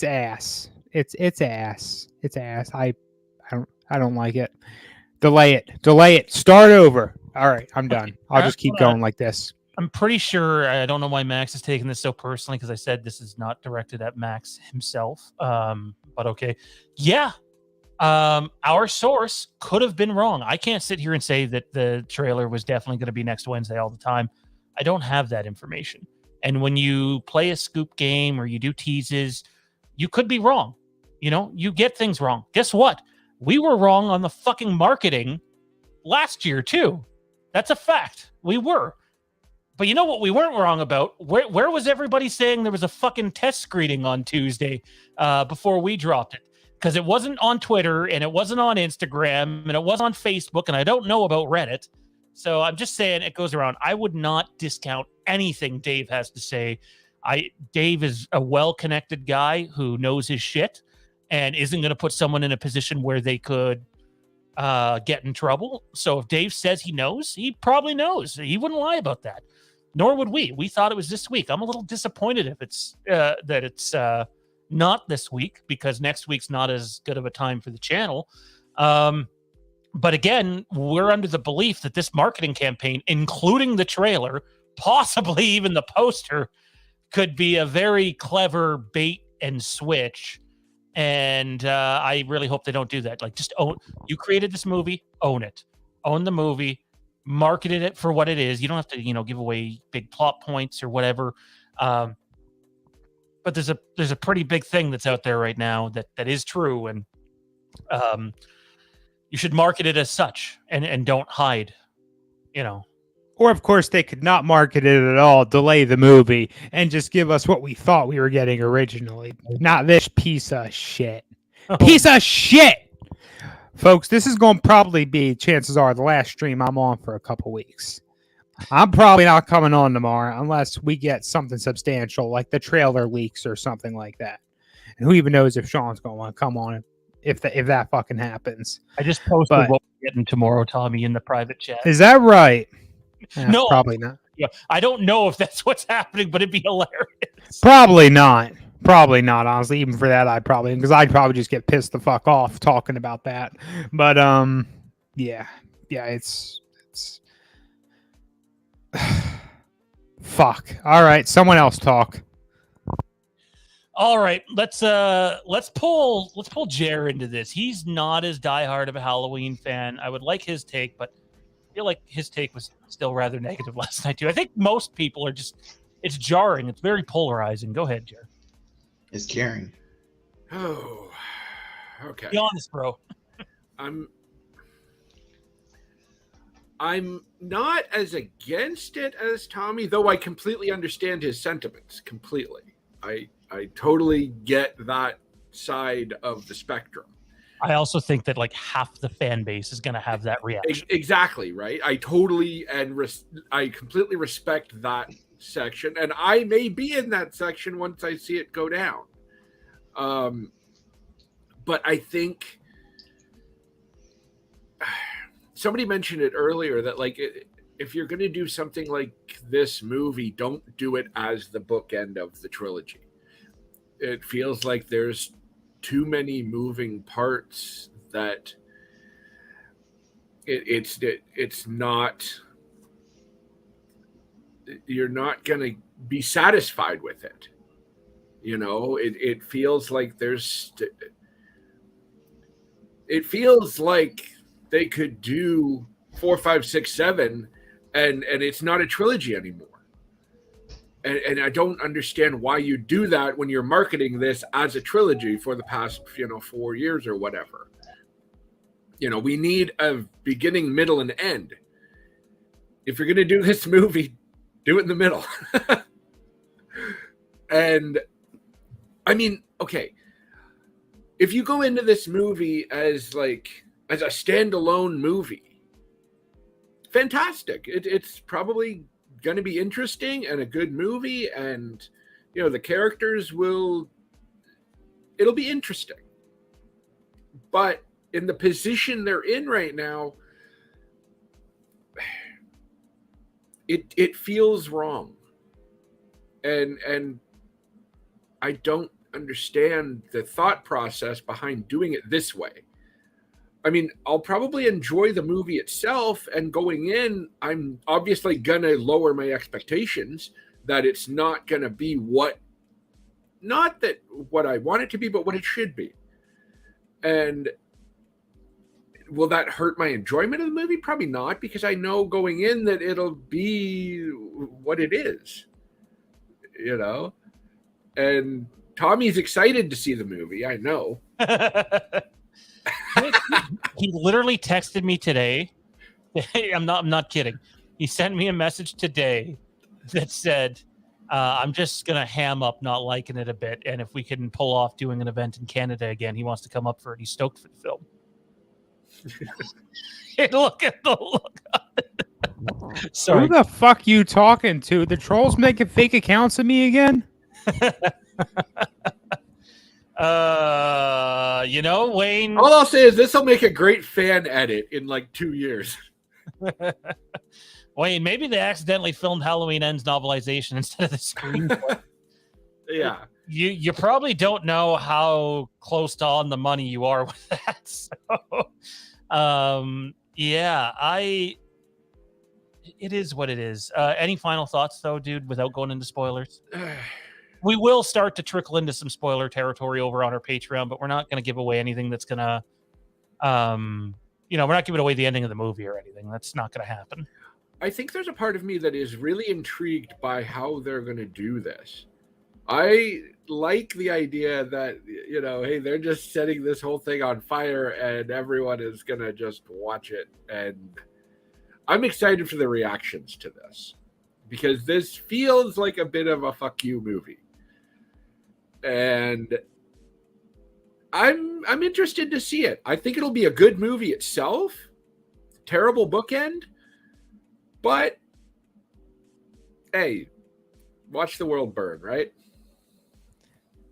E: ass. It's ass. It's ass. I don't like it. Delay it. Start over. All right, I'm done. I'll just keep going like this.
A: I'm pretty sure, I don't know why Max is taking this so personally, because I said this is not directed at Max himself. But okay. Yeah. Our source could have been wrong. I can't sit here and say that the trailer was definitely going to be next Wednesday all the time. I don't have that information. And when you play a scoop game or you do teases, you could be wrong. You know, you get things wrong. Guess what? We were wrong on the fucking marketing last year too. That's a fact. We were. But you know what we weren't wrong about? Where was everybody saying there was a fucking test screening on Tuesday before we dropped it? Because it wasn't on Twitter, and it wasn't on Instagram, and it was on Facebook, and I don't know about Reddit. So I'm just saying it goes around. I would not discount anything Dave has to say. Dave is a well-connected guy who knows his shit and isn't going to put someone in a position where they could get in trouble. So if Dave says he knows, he probably knows. He wouldn't lie about that. Nor would we. We thought it was this week. I'm a little disappointed if it's that it's not this week, because next week's not as good of a time for the channel. But again, we're under the belief that this marketing campaign, including the trailer, possibly even the poster, could be a very clever bait and switch. And I really hope they don't do that. Like, just own. You created this movie, own it. Own the movie, marketed it for what it is. You don't have to, give away big plot points or whatever. But there's a pretty big thing that's out there right now that is true, and you should market it as such and don't hide,
E: Or, of course, they could not market it at all, delay the movie, and just give us what we thought we were getting originally. Not this piece of shit. Piece of shit! Folks, this is going to probably be, chances are, the last stream I'm on for a couple weeks. I'm probably not coming on tomorrow unless we get something substantial, like the trailer leaks or something like that. And who even knows if Sean's going to want to come on if that fucking happens.
A: I just posted what we're getting tomorrow, Tommy, in the private chat.
E: Is that right?
A: No,
E: probably not.
A: Yeah, I don't know if that's what's happening, but it'd be hilarious.
E: Probably not. Probably not, honestly. Even for that, I'd probably just get pissed the fuck off talking about that. But yeah, it's fuck. All right, someone else talk.
A: All right, let's pull Jer into this. He's not as diehard of a Halloween fan. I would like his take, but I feel like his take was still rather negative last night too. I think most people are it's jarring. It's very polarizing. Go ahead, Jer.
D: Is caring.
B: Oh, okay.
A: Be honest, bro.
B: I'm not as against it as Tommy, though I completely understand his sentiments. Completely. I totally get that side of the spectrum.
A: I also think that like half the fan base is going to have that reaction.
B: Exactly, right? I totally I completely respect that section, and I may be in that section once I see it go down. But I think somebody mentioned it earlier that like if you're going to do something like this movie, don't do it as the bookend of the trilogy. It feels like there's too many moving parts that it's not, you're not going to be satisfied with it. It feels like it feels like they could do 4, 5, 6, 7 and it's not a trilogy anymore. And I don't understand why you do that when you're marketing this as a trilogy for the past, 4 years or whatever. We need a beginning, middle, and end. If you're going to do this movie, do it in the middle. And I mean, okay, if you go into this movie as a standalone movie, fantastic. It's probably going to be interesting and a good movie, and the characters it'll be interesting. But in the position they're in right now, it feels wrong, and I don't understand the thought process behind doing it this way. I mean, I'll probably enjoy the movie itself, and going in, I'm obviously going to lower my expectations that it's not going to be not that what I want it to be, but what it should be. And will that hurt my enjoyment of the movie? Probably not, because I know going in that it'll be what it is, and Tommy's excited to see the movie. I know.
A: He literally texted me today. I'm not kidding. He sent me a message today that said, I'm just going to ham up not liking it a bit. And if we can pull off doing an event in Canada again, he wants to come up for it. He's stoked for the film. Hey, look at the look. Sorry.
E: Who the fuck you talking to? The trolls making fake accounts of me again?
A: Wayne.
B: All I'll say is this will make a great fan edit in like 2 years.
A: Wayne, maybe they accidentally filmed Halloween Ends novelization instead of the screenplay.
B: Yeah.
A: You probably don't know how close to on the money you are with that. So, it is what it is. Any final thoughts though, dude, without going into spoilers? We will start to trickle into some spoiler territory over on our Patreon, but we're not going to give away anything that's going to, we're not giving away the ending of the movie or anything. That's not going to happen.
B: I think there's a part of me that is really intrigued by how they're going to do this. I like the idea that, hey, they're just setting this whole thing on fire and everyone is going to just watch it. And I'm excited for the reactions to this because this feels like a bit of a fuck you movie. And I'm interested to see it. I think it'll be a good movie itself. Terrible bookend. But, hey, watch the world burn, right?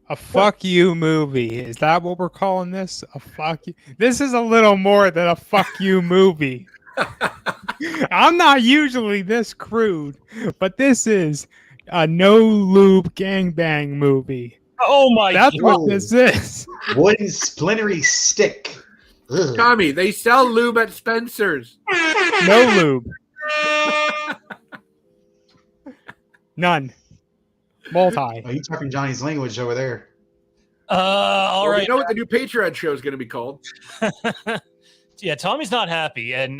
E: A fuck you movie. Is that what we're calling this? A fuck you. This is a little more than a fuck you movie. I'm not usually this crude, but this is a no lube gangbang movie.
A: Oh my God.
E: That's what this is.
D: Wooden splintery stick. Ugh.
B: Tommy, they sell lube at Spencer's.
E: No lube. None. Multi.
D: Oh, you talking Johnny's language over there?
A: All right.
B: You know what the new Patreon show is going to be called?
A: Yeah, Tommy's not happy. And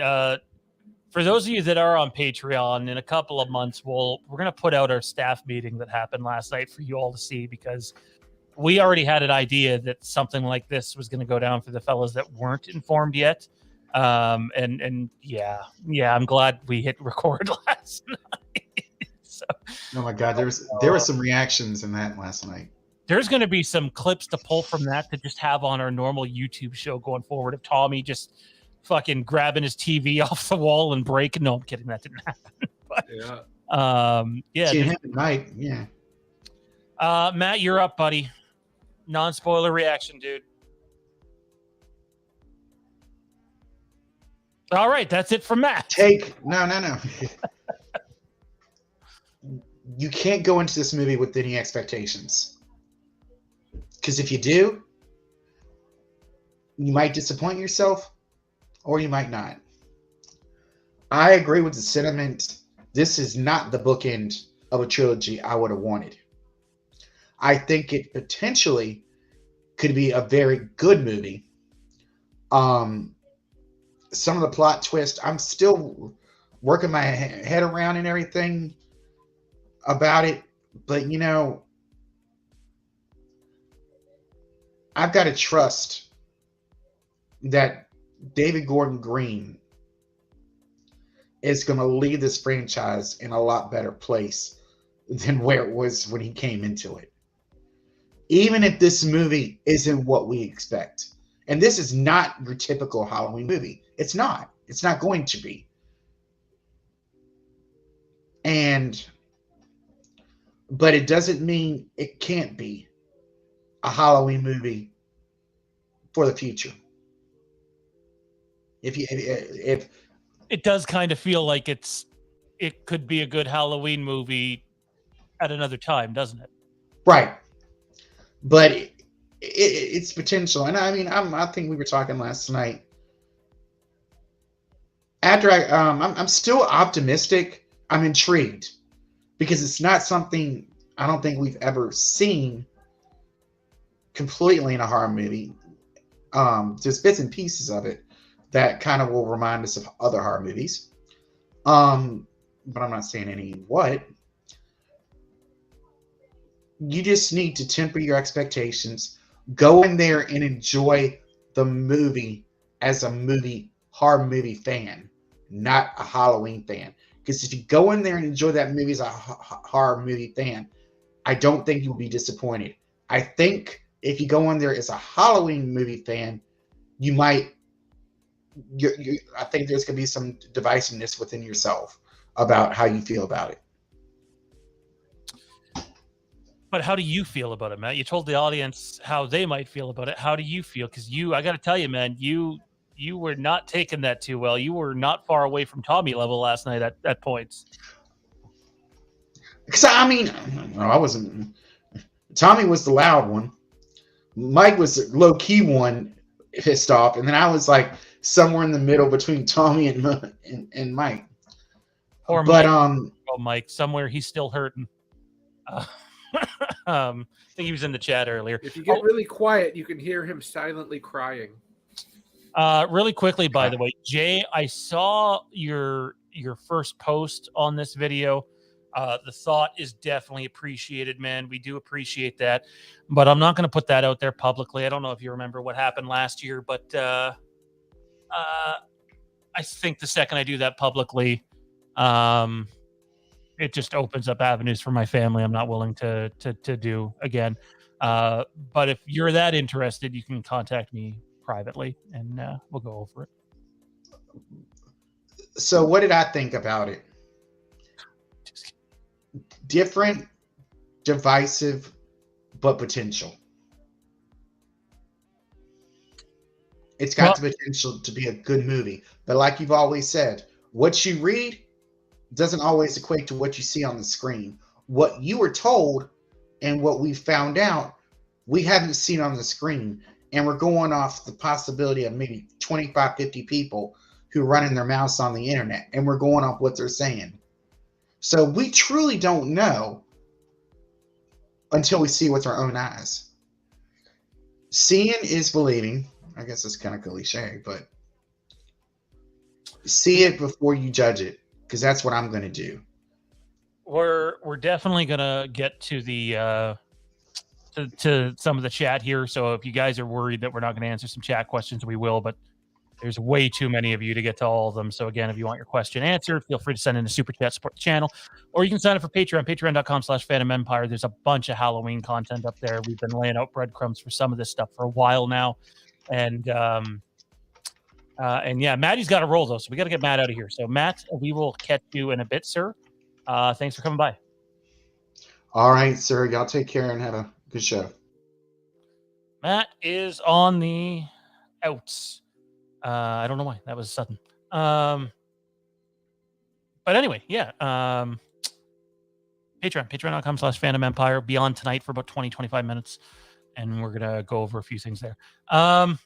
A: for those of you that are on Patreon, in a couple of months, we're going to put out our staff meeting that happened last night for you all to see, because we already had an idea that something like this was going to go down for the fellas that weren't informed yet. And yeah, I'm glad we hit record last night. So,
D: oh my God, there were some reactions in that last night.
A: There's going to be some clips to pull from that to just have on our normal YouTube show going forward of Tommy just fucking grabbing his TV off the wall and breaking. No, I'm kidding. That didn't happen. But,
D: yeah. See him at night. Yeah.
A: Matt, you're up, buddy. Non-spoiler reaction, dude. All right, that's it from Matt.
D: No. You can't go into this movie with any expectations. Because if you do, you might disappoint yourself or you might not. I agree with the sentiment. This is not the bookend of a trilogy I would have wanted. I think it potentially could be a very good movie. Some of the plot twists, I'm still working my head around and everything about it. But, I've got to trust that David Gordon Green is going to lead this franchise in a lot better place than where it was when he came into it. Even if this movie isn't what we expect. And this is not your typical Halloween movie. It's not. It's not going to be. But it doesn't mean it can't be a Halloween movie for the future. If
A: it does kind of feel like it could be a good Halloween movie at another time, doesn't it?
D: Right. But it's potential. And I mean, I think we were talking last night. After I'm still optimistic. I'm intrigued because it's not something I don't think we've ever seen completely in a horror movie. There's bits and pieces of it that kind of will remind us of other horror movies. But I'm not saying any what. You just need to temper your expectations. Go in there and enjoy the movie as a horror movie fan, not a Halloween fan. Because if you go in there and enjoy that movie as a horror movie fan, I don't think you'll be disappointed. I think if you go in there as a Halloween movie fan, you might. I think there's going to be some divisiveness within yourself about how you feel about it.
A: But how do you feel about it, Matt? You told the audience how they might feel about it. How do you feel? Because I got to tell you, man, you were not taking that too well. You were not far away from Tommy level last night at points.
D: Because I wasn't. Tommy was the loud one. Mike was the low key one, pissed off, and then I was like somewhere in the middle between Tommy and Mike.
A: Or
D: but
A: Mike, somewhere he's still hurting. I think he was in the chat earlier.
B: If you get really quiet, you can hear him silently crying.
A: Really quickly, by the way, Jay, I saw your first post on this video. The thought is definitely appreciated, man. We do appreciate that, but I'm not going to put that out there publicly. I don't know if you remember what happened last year, but I think the second I do that publicly, it just opens up avenues for my family I'm not willing to do again. But if you're that interested, you can contact me privately and we'll go over it.
D: So what did I think about it? Different, divisive, but potential. It's got the potential to be a good movie. But like you've always said, what you read doesn't always equate to what you see on the screen. What you were told and what we found out, we haven't seen on the screen. And we're going off the possibility of maybe 25, 50 people who are running their mouths on the internet. And we're going off what they're saying. So we truly don't know until we see with our own eyes. Seeing is believing. I guess it's kind of cliche, but see it before you judge it, because that's what I'm going to do.
A: We're definitely going to get to the to some of the chat here. So if you guys are worried that we're not going to answer some chat questions, we will, but there's way too many of you to get to all of them. So again, if you want your question answered, feel free to send in a super chat, support the channel, or you can sign up for Patreon, patreon.com/Fandom Empire. There's a bunch of Halloween content up there. We've been laying out breadcrumbs for some of this stuff for a while now. And yeah, Maddie's got to roll though. So we got to get Matt out of here. So Matt, we will catch you in a bit, sir. Thanks for coming by.
D: All right, sir. Y'all take care and have a good show.
A: Matt is on the outs. I don't know why that was sudden. But anyway, yeah. Patreon.com/Fandom Empire. Be on tonight for about 20-25 minutes. And we're going to go over a few things there. I'm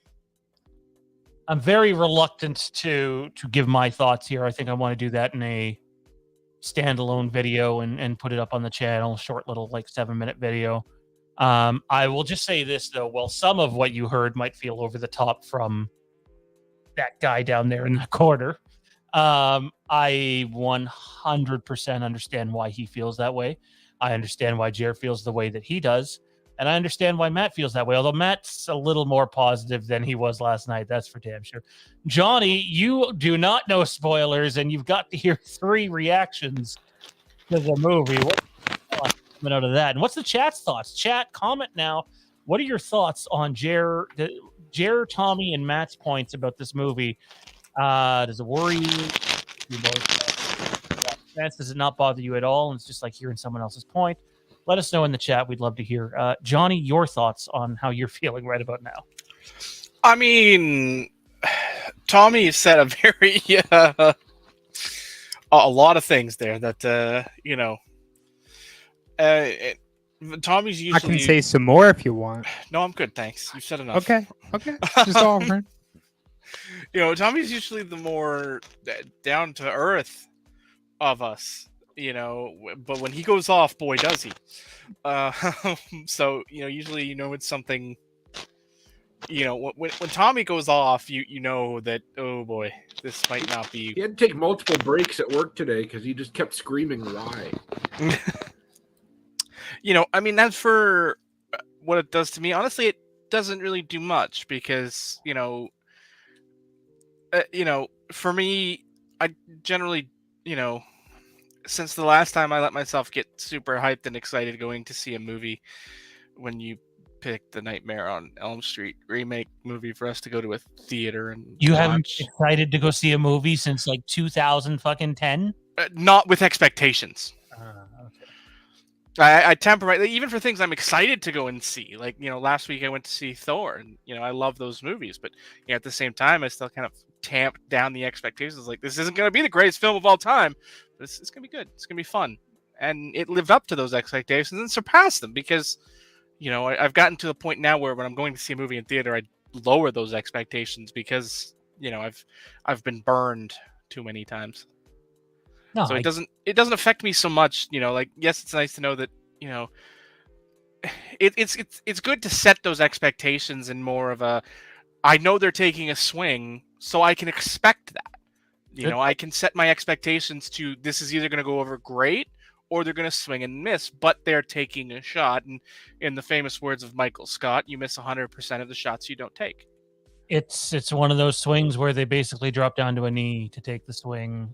A: very reluctant to give my thoughts here. I think I want to do that in a standalone video and put it up on the channel, short little 7-minute video. I will just say this, though. Well, some of what you heard might feel over the top from that guy down there in the corner. I 100% understand why he feels that way. I understand why Jer feels the way that he does. And I understand why Matt feels that way, although Matt's a little more positive than he was last night. That's for damn sure. Johnny, you do not know spoilers, and you've got to hear 3 reactions to the movie. What's coming out of that? And what's the chat's thoughts? Chat, comment now. What are your thoughts on Jer, Tommy, and Matt's points about this movie? Does it worry you? Does it not bother you at all? And it's just like hearing someone else's point. Let us know in the chat. We'd love to hear. Johnny, your thoughts on how you're feeling right about now.
C: I mean, Tommy said a very a lot of things there that Tommy's usually.
E: I can say some more if you want.
C: No, I'm good, thanks. You've said enough.
E: Okay. Just offering.
C: Tommy's usually the more down to earth of us. But when he goes off, boy, does he. So, usually, it's something, when Tommy goes off, you know that, oh boy, this might not be.
B: He had to take multiple breaks at work today because he just kept screaming, why?
C: That's for what it does to me. Honestly, it doesn't really do much because, for me, I generally, since the last time I let myself get super hyped and excited going to see a movie, when you picked the Nightmare on Elm Street remake movie for us to go to a theater and
A: you haven't excited to go see a movie since 2010?
C: Not with expectations.
A: Okay.
C: I temper my, even for things I'm excited to go and see. Like, last week I went to see Thor, and I love those movies, but at the same time I still kind of tamped down the expectations. Like, this isn't going to be the greatest film of all time, but it's going to be good. It's going to be fun, and it lived up to those expectations and surpassed them because I've gotten to the point now where when I'm going to see a movie in theater, I lower those expectations because I've been burned too many times.
A: No,
C: So it doesn't affect me so much. Like, yes, it's nice to know that it's good to set those expectations in more of a, I know they're taking a swing, so I can expect that. I can set my expectations to, this is either going to go over great or they're going to swing and miss, but they're taking a shot. And in the famous words of Michael Scott, you miss 100% of the shots you don't take.
A: It's one of those swings where they basically drop down to a knee to take the swing,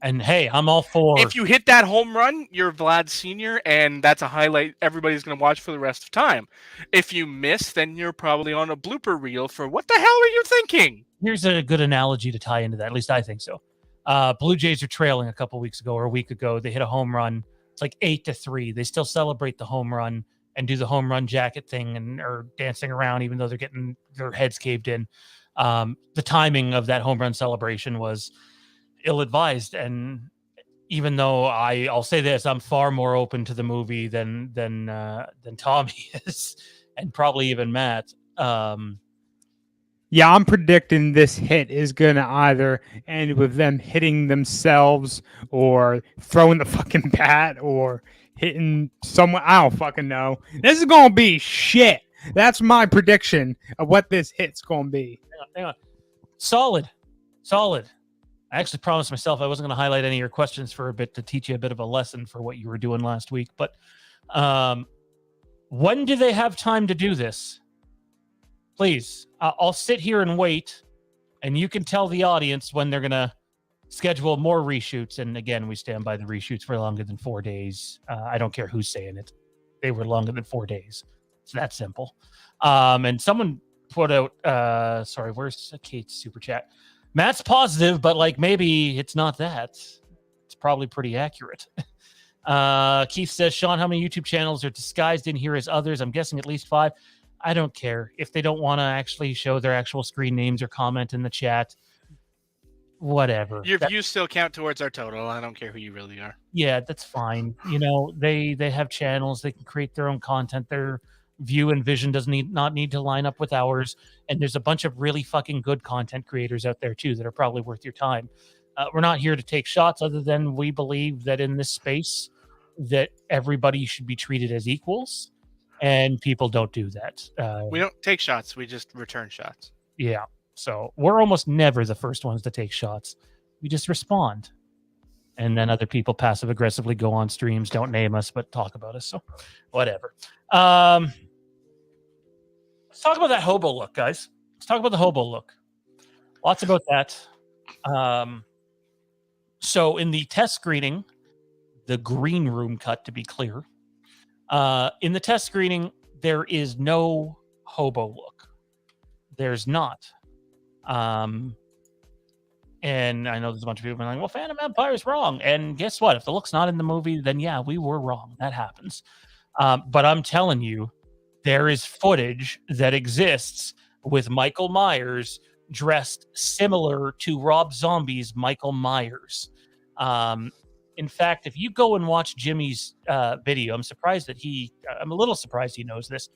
A: and hey, I'm all for.
C: If you hit that home run, you're Vlad Sr., and that's a highlight everybody's going to watch for the rest of time. If you miss, then you're probably on a blooper reel for what the hell are you thinking?
A: Here's a good analogy to tie into that. At least I think so. Blue Jays are trailing a couple weeks ago or a week ago. They hit a home run. It's like 8-3. They still celebrate the home run and do the home run jacket thing and are dancing around, even though they're getting their heads caved in. The timing of that home run celebration was ill-advised, and even though I'll say this, I'm far more open to the movie than Tommy is, and probably even Matt.
E: Yeah, I'm predicting this hit is gonna either end with them hitting themselves or throwing the fucking bat or hitting someone. I don't fucking know. This is gonna be shit. That's my prediction of what this hit's gonna be.
A: Hang on. Solid. I actually promised myself I wasn't going to highlight any of your questions for a bit to teach you a bit of a lesson for what you were doing last week. But when do they have time to do this? Please, I'll sit here and wait, and you can tell the audience when they're going to schedule more reshoots. And again, we stand by the reshoots for longer than 4 days. I don't care who's saying it. They were longer than 4 days. It's that simple. And someone put out, sorry, where's Kate's super chat? Matt's positive, but like maybe it's not that. It's probably pretty accurate. Keith says, Sean, how many YouTube channels are disguised in here as others? I'm guessing at least 5. I don't care. If they don't want to actually show their actual screen names or comment in the chat, whatever.
C: Your views still count towards our total. I don't care who you really are.
A: Yeah, that's fine. They have channels. They can create their own content. Their view and vision does not need to line up with ours, and there's a bunch of really fucking good content creators out there too that are probably worth your time. We're not here to take shots, other than we believe that in this space that everybody should be treated as equals, and people don't do that.
C: We don't take shots, we just return shots.
A: Yeah, so we're almost never the first ones to take shots. We just respond, and then other people passive aggressively go on streams, don't name us but talk about us, so whatever. Let's talk about that hobo look, guys. Let's talk about the hobo look. Lots about that. So in the test screening, the green room cut, to be clear, in the test screening, there is no hobo look. There's not. And I know there's a bunch of people being like, well, Phantom Empire is wrong. And guess what? If the look's not in the movie, then yeah, we were wrong. That happens. But I'm telling you, there is footage that exists with Michael Myers dressed similar to Rob Zombie's Michael Myers. In fact, if you go and watch Jimmy's video, I'm a little surprised he knows this,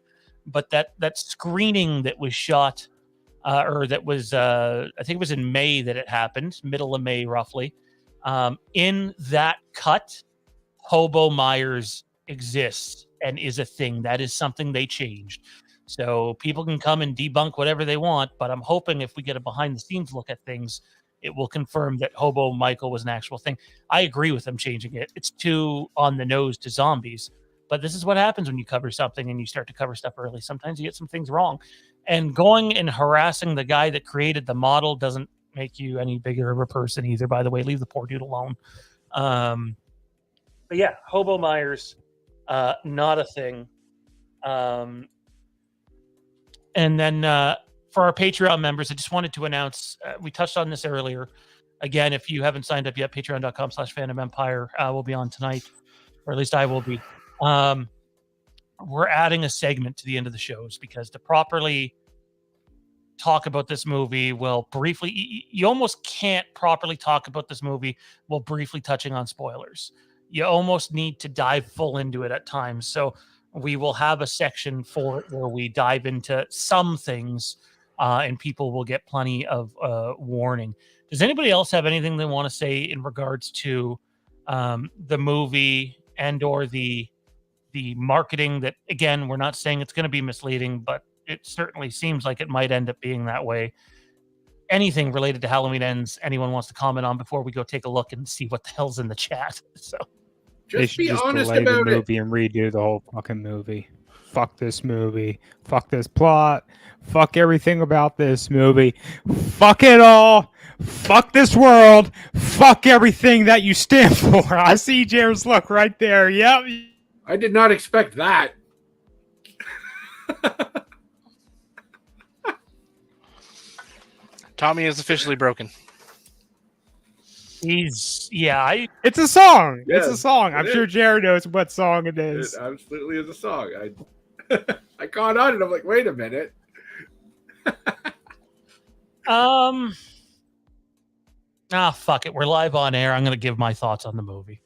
A: but that screening that was shot, or that was, I think it was in May that it happened, middle of May, roughly. In that cut, Hobo Myers exists and is a thing. That is something they changed. So people can come and debunk whatever they want, but I'm hoping if we get a behind the scenes look at things, it will confirm that Hobo Michael was an actual thing. I agree with them changing it. It's too on the nose to zombies, but this is what happens when you cover something and you start to cover stuff early. Sometimes you get some things wrong, and going and harassing the guy that created the model doesn't make you any bigger of a person either, by the way. Leave the poor dude alone. But yeah, Hobo Myers, not a thing. And then for our Patreon members, I just wanted to announce, we touched on this earlier. Again, if you haven't signed up yet, patreon.com/Fandom Empire will be on tonight. or at least I will be. We're adding a segment to the end of the shows because to properly talk about this movie, well, briefly, you almost can't properly talk about this movie while briefly touching on spoilers. You almost need to dive full into it at times. So we will have a section for it where we dive into some things, and people will get plenty of warning. Does anybody else have anything they want to say in regards to the movie and or the marketing that, again, we're not saying it's going to be misleading, but it certainly seems like it might end up being that way. Anything related to Halloween Ends anyone wants to comment on before we go take a look and see what the hell's in the chat? So
E: They
B: Just
E: should
B: be
E: just
B: honest
E: delay the
B: about it.
E: movie and redo the whole fucking movie. Fuck this movie. Fuck this plot. Fuck everything about this movie. Fuck it all. Fuck this world. Fuck everything that you stand for. I see Jared's look right there. Yep.
B: I did not expect that.
C: Tommy is officially broken.
A: it's
E: It's a song.
B: Yes,
E: It's a song. I'm
B: it
E: sure
B: is.
E: Jared knows what song it
B: It
E: is.
B: absolutely is a song. I caught on and I'm like, wait a minute.
A: Fuck it. We're live on air. I'm going to give my thoughts on the movie.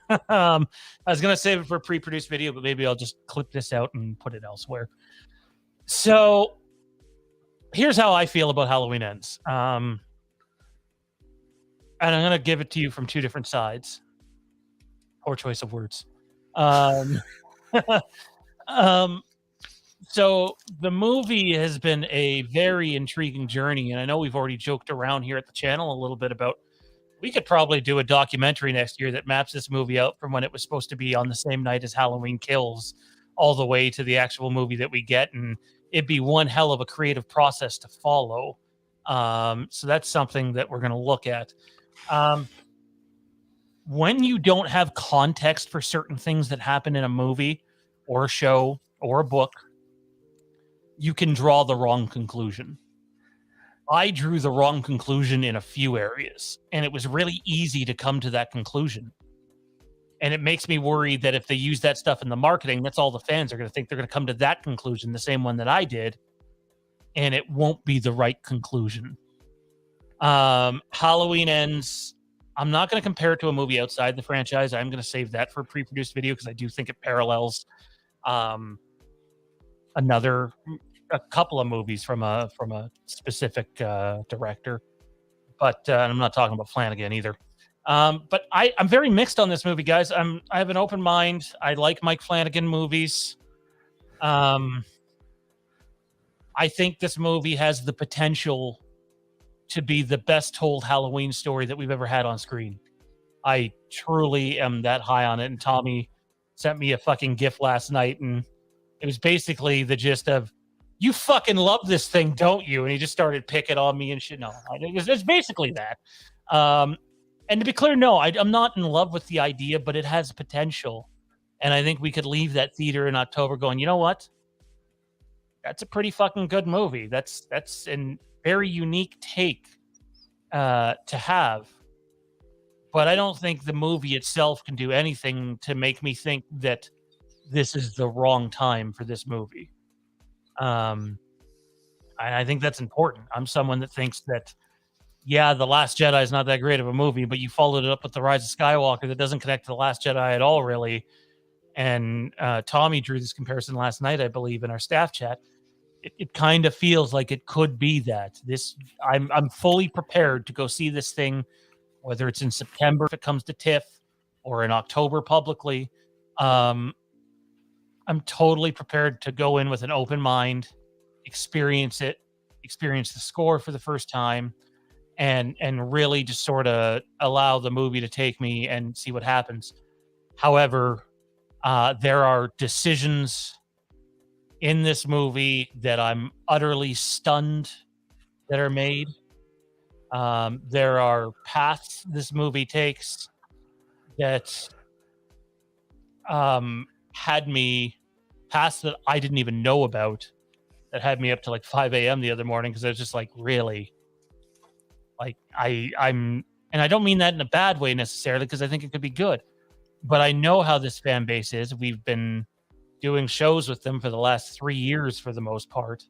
A: I was going to save it for a pre-produced video, but maybe I'll just clip this out and put it elsewhere. So here's how I feel about Halloween Ends. And I'm going to give it to you from two different sides. Poor choice of words. So the movie has been a very intriguing journey, and I know we've already joked around here at the channel a little bit about we could probably do a documentary next year that maps this movie out from when it was supposed to be on the same night as Halloween Kills all the way to the actual movie that we get, and it'd be one hell of a creative process to follow. So that's something that we're going to look at. When you don't have context for certain things that happen in a movie or a show or a book, you can draw the wrong conclusion. I drew the wrong conclusion in a few areas, and it was really easy to come to that conclusion. And it makes me worried that if they use that stuff in the marketing, that's all the fans are going to think. They're going to come to that conclusion, the same one that I did, and it won't be the right conclusion. Halloween Ends, I'm not going to compare it to a movie outside the franchise. I'm going to save that for a pre-produced video because I do think it parallels a couple of movies from a specific director, but I'm not talking about Flanagan either. But I'm very mixed on this movie, guys. I have an open mind. I like Mike Flanagan movies. I think this movie has the potential to be the best told Halloween story that we've ever had on screen. I truly am that high on it. And Tommy sent me a fucking GIF last night, and it was basically the gist of, you fucking love this thing, don't you? And he just started picking on me and shit. No, it's basically that. And to be clear, no, I'm not in love with the idea, but it has potential. And I think we could leave that theater in October going, you know what? That's a pretty fucking good movie. That's a very unique take to have. But I don't think the movie itself can do anything to make me think that this is the wrong time for this movie. I think that's important. I'm someone that thinks that, yeah, The Last Jedi is not that great of a movie, but you followed it up with The Rise of Skywalker that doesn't connect to The Last Jedi at all, really. And Tommy drew this comparison last night, I believe, in our staff chat. It kind of feels like it could be that. I'm fully prepared to go see this thing, whether it's in September if it comes to TIFF or in October publicly. I'm totally prepared to go in with an open mind, experience the score for the first time, and really just sort of allow the movie to take me and see what happens. However, there are decisions in this movie that I'm utterly stunned that are made. There are paths this movie takes that had me paths that I didn't even know about, that had me up to like 5 a.m. the other morning because I was just like, really, like I'm, and I don't mean that in a bad way necessarily because I think it could be good, but I know how this fan base is. We've been doing shows with them for the last 3 years for the most part.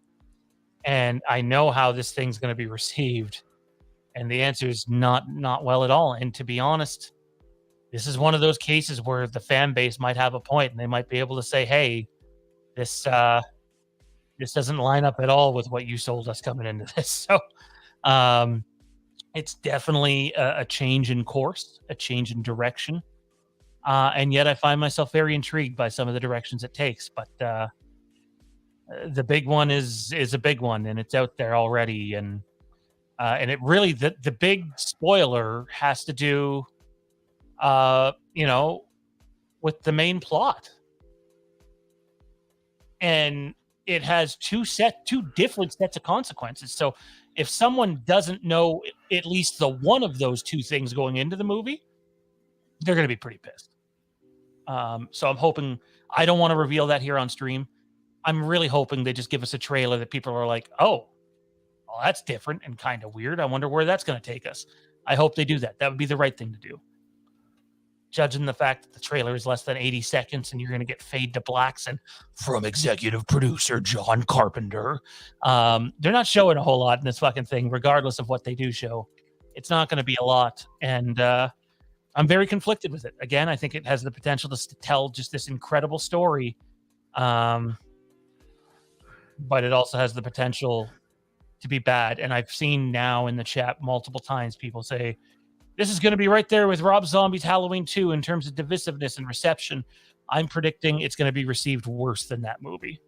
A: And I know how this thing's going to be received. And the answer is not well at all. And to be honest, this is one of those cases where the fan base might have a point and they might be able to say, hey, this doesn't line up at all with what you sold us coming into this. So it's definitely a change in course, a change in direction. And yet I find myself very intrigued by some of the directions it takes. But the big one is a big one, and it's out there already. And it really, the big spoiler has to do, with the main plot. And it has two different sets of consequences. So if someone doesn't know at least the one of those two things going into the movie, they're going to be pretty pissed. So I'm hoping, I don't want to reveal that here on stream. I'm really hoping they just give us a trailer that people are like, oh, well, that's different and kind of weird. I wonder where that's going to take us. I hope they do that. That would be the right thing to do. Judging the fact that the trailer is less than 80 seconds and you're going to get fade to blacks and from executive producer John Carpenter. They're not showing a whole lot in this fucking thing, regardless of what they do show. It's not going to be a lot. And I'm very conflicted with it. Again, I think it has the potential to tell just this incredible story. But it also has the potential to be bad. And I've seen now in the chat multiple times people say, this is going to be right there with Rob Zombie's Halloween 2 in terms of divisiveness and reception. I'm predicting it's going to be received worse than that movie.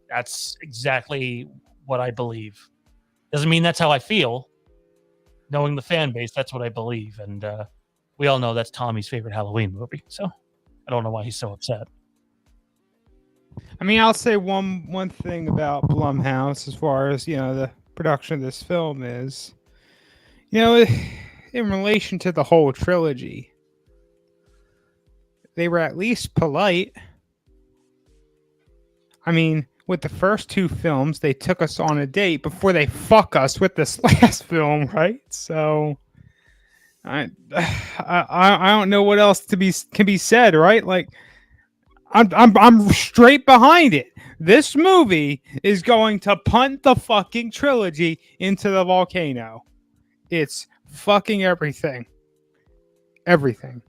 A: That's exactly what I believe. Doesn't mean that's how I feel. Knowing the fan base, that's what I believe. And we all know that's Tommy's favorite Halloween movie. So I don't know why he's so upset.
E: I mean, I'll say one thing about Blumhouse as far as, the production of this film is, in relation to the whole trilogy, they were at least polite. I mean, with the first two films, they took us on a date before they fuck us with this last film, right? So I don't know what else can be said, right? Like, I'm straight behind it. This movie is going to punt the fucking trilogy into the volcano. It's fucking everything. Everything.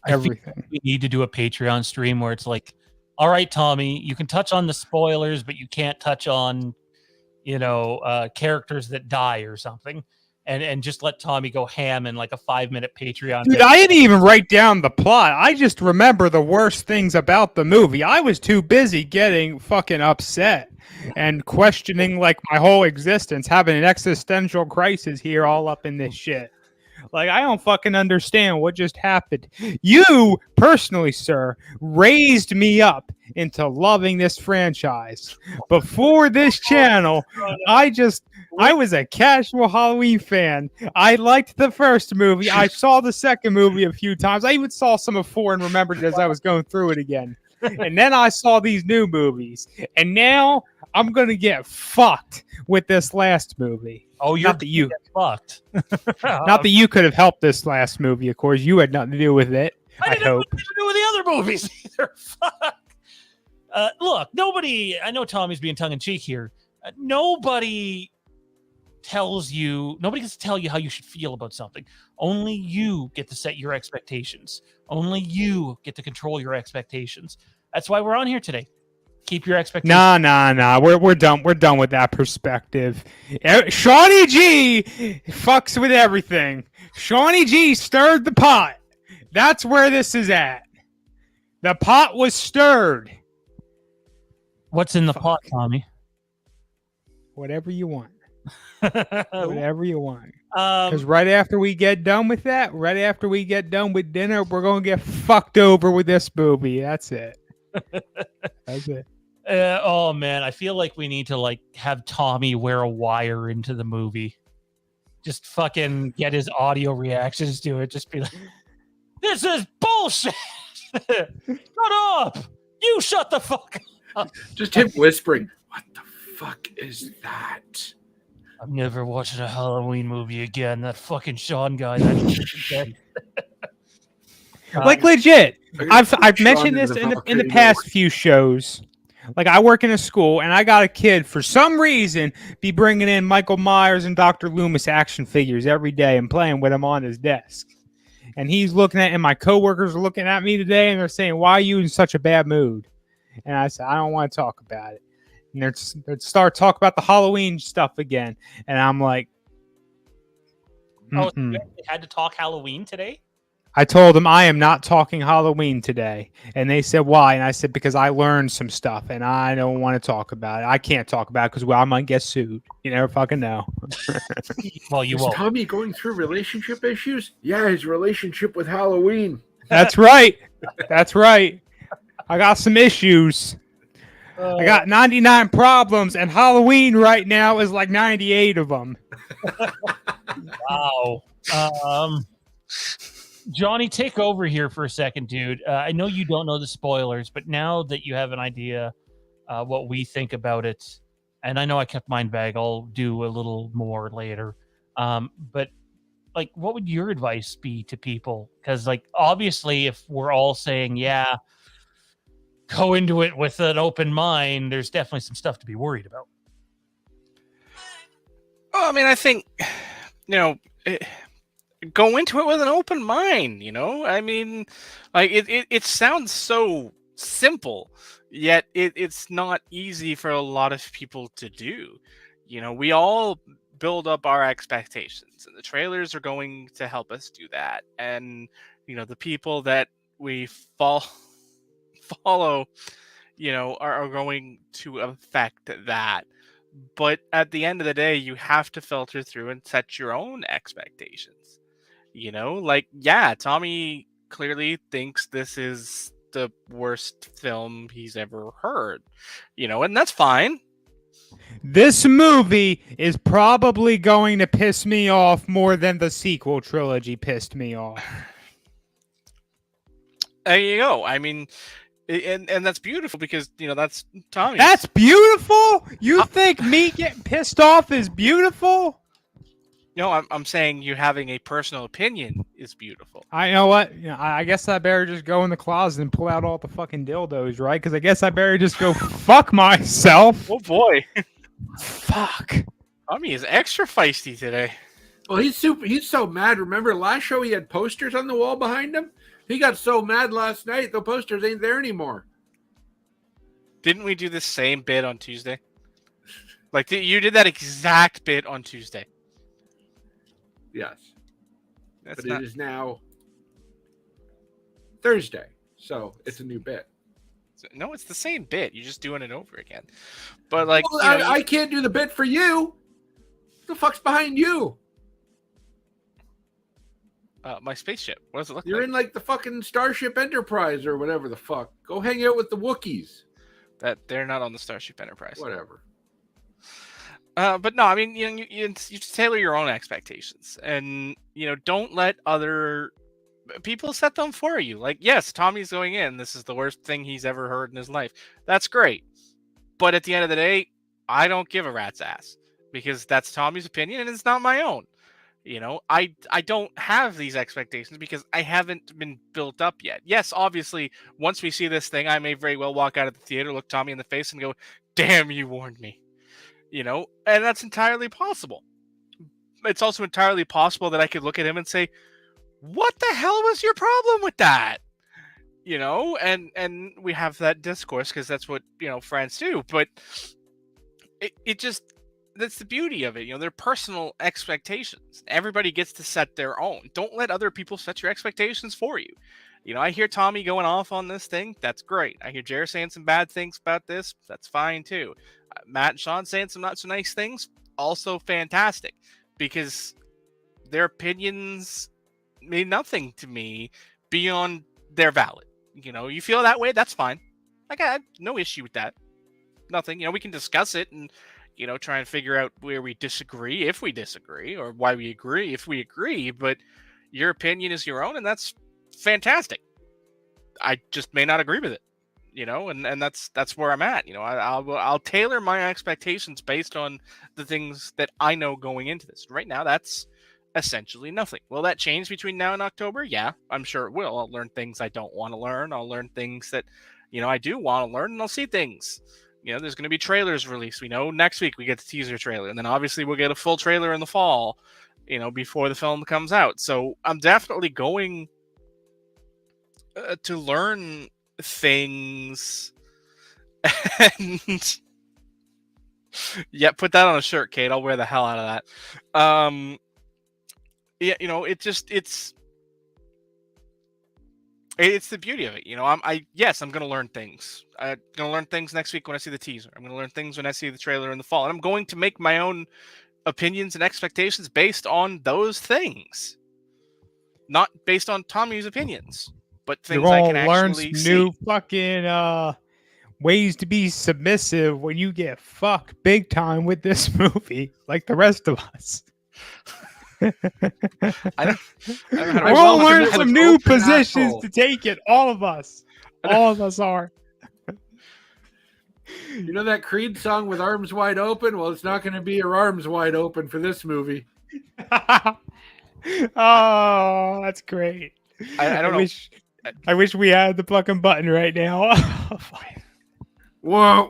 A: We need to do a Patreon stream where it's like, all right, Tommy, you can touch on the spoilers, but you can't touch on, characters that die or something. And just let Tommy go ham in like a 5-minute Patreon.
E: Dude, I didn't even write down the plot. I just remember the worst things about the movie. I was too busy getting fucking upset and questioning like my whole existence, having an existential crisis here all up in this shit. Like, I don't fucking understand what just happened. You, personally, sir, raised me up into loving this franchise. Before this channel, I was a casual Halloween fan. I liked the first movie. I saw the second movie a few times. I even saw some of 4 and remembered it as I was going through it again. And then I saw these new movies. And now I'm going to get fucked with this last movie.
A: Oh, you're fucked.
E: Not that you could have helped this last movie, of course. You had nothing to do with it. I
A: didn't have anything to do with the other movies either. Fuck. Look, I know Tommy's being tongue-in-cheek here. Nobody gets to tell you how you should feel about something. Only you get to set your expectations. Only you get to control your expectations. That's why we're on here today. Keep your expectations.
E: Nah. We're done. We're done with that perspective. Shawnee G fucks with everything. Shawnee G stirred the pot. That's where this is at. The pot was stirred.
A: What's in the pot, Tommy?
E: Whatever you want. Whatever you want. Because right after we get done with that, right after we get done with dinner, we're going to get fucked over with this movie. That's it. That's it.
A: Oh man, I feel like we need to have Tommy wear a wire into the movie. Just fucking get his audio reactions to it. Just be like, "This is bullshit." Shut up! You shut the fuck up.
B: Just him whispering, "What the fuck is that?"
A: I'm never watching a Halloween movie again. That fucking Sean guy. That's dead.
E: Like legit. I've
B: Sean
E: mentioned
B: into
E: this
B: the
E: in the
B: volcano.
E: past few shows. Like I work in a school and I got a kid for some reason be bringing in Michael Myers and Dr. Loomis action figures every day and playing with them on his desk. And he's looking at, and my coworkers are looking at me today and they're saying, "Why are you in such a bad mood?" And I said, "I don't want to talk about it." And they'd start talking about the Halloween stuff again, and I'm like,
A: Oh, so
E: "Mm-mm."
A: you actually had to talk Halloween today?
E: I told them I am not talking Halloween today. And they said, "Why?" And I said, "Because I learned some stuff and I don't want to talk about it. I can't talk about it because I might get sued. You never fucking know."
A: Well, you
B: Is
A: won't.
B: Tommy going through relationship issues? Yeah, his relationship with Halloween.
E: That's right. That's right. I got some issues. I got 99 problems, and Halloween right now is like 98 of them.
A: Wow. Johnny, take over here for a second, dude. I know you don't know the spoilers, but now that you have an idea what we think about it, and I know I kept mine vague, I'll do a little more later. But like, what would your advice be to people? Because like, obviously, if we're all saying, yeah, go into it with an open mind, there's definitely some stuff to be worried about.
C: Well, I mean, I think, go into it with an open mind, I mean, like it sounds so simple, yet it's not easy for a lot of people to do. We all build up our expectations, and the trailers are going to help us do that. And, the people that we follow, are going to affect that. But at the end of the day, you have to filter through and set your own expectations. Like, yeah, Tommy clearly thinks this is the worst film he's ever heard, and that's fine.
E: This movie is probably going to piss me off more than the sequel trilogy pissed me off.
C: There you go. I mean, and that's beautiful because, that's Tommy.
E: That's beautiful? You think me getting pissed off is beautiful?
C: No, I'm saying you having a personal opinion is beautiful.
E: I know what. I guess I better just go in the closet and pull out all the fucking dildos, right? Because I guess I better just go fuck myself.
C: Oh boy,
E: Fuck.
C: Tommy is extra feisty today.
B: Well, he's so mad. Remember last show he had posters on the wall behind him? He got so mad last night, the posters ain't there anymore.
C: Didn't we do the same bit on Tuesday? Like, you did that exact bit on Tuesday.
B: Yes.
C: That's
B: But
C: not...
B: it is now Thursday, so it's a new bit.
C: No, it's the same bit. You're just doing it over again. But, like,
B: well, I can't do the bit for you. What the fuck's behind you?
C: My spaceship. What does it look like?
B: You're in like the fucking Starship Enterprise or whatever the fuck. Go hang out with the Wookiees.
C: That they're not on the Starship Enterprise.
B: Whatever.
C: But no, I mean, you tailor your own expectations, and don't let other people set them for you. Like, yes, Tommy's going in. This is the worst thing he's ever heard in his life. That's great, but at the end of the day, I don't give a rat's ass because that's Tommy's opinion and it's not my own. I don't have these expectations because I haven't been built up yet. Yes, obviously, once we see this thing, I may very well walk out of the theater, look Tommy in the face, and go, "Damn, you warned me." And that's entirely possible. It's also entirely possible that I could look at him and say, "What the hell was your problem with that?" And we have that discourse because that's what, friends do. But it just, that's the beauty of it. They're personal expectations. Everybody gets to set their own. Don't let other people set your expectations for you. I hear Tommy going off on this thing. That's great. I hear Jared saying some bad things about this. That's fine too. Matt and Sean saying some not so nice things. Also fantastic, because their opinions mean nothing to me beyond they're valid. You feel that way, that's fine. Like, I have no issue with that. Nothing. We can discuss it and, try and figure out where we disagree if we disagree, or why we agree if we agree. But your opinion is your own, and that's fantastic. I just may not agree with it, and that's where I'm at. I'll tailor my expectations based on the things that I know going into this. Right now, that's essentially nothing. Will that change between now and October? Yeah, I'm sure it will. I'll learn things I don't want to learn. I'll learn things that, I do want to learn, and I'll see things. There's going to be trailers released. We know next week we get the teaser trailer, and then obviously we'll get a full trailer in the fall, before the film comes out. So I'm definitely going to learn things. And yeah, put that on a shirt, Kate. I'll wear the hell out of that. Yeah, it's the beauty of it. I'm going to learn things. I'm going to learn things next week when I see the teaser. I'm going to learn things when I see the trailer in the fall. And I'm going to make my own opinions and expectations based on those things. Not based on Tommy's opinions, but things I can actually see.
E: New fucking ways to be submissive when you get fucked big time with this movie, like the rest of us.
C: I don't know how to
E: We're all learning
B: to
E: some
B: an
E: new
B: open
E: positions
B: asshole.
E: to take it. All of us. All of us are.
B: You know that Creed song with arms wide open? Well, it's not going to be your arms wide open for this movie.
E: Oh, that's great.
C: I don't know.
E: I wish we had the fucking button right now.
B: What?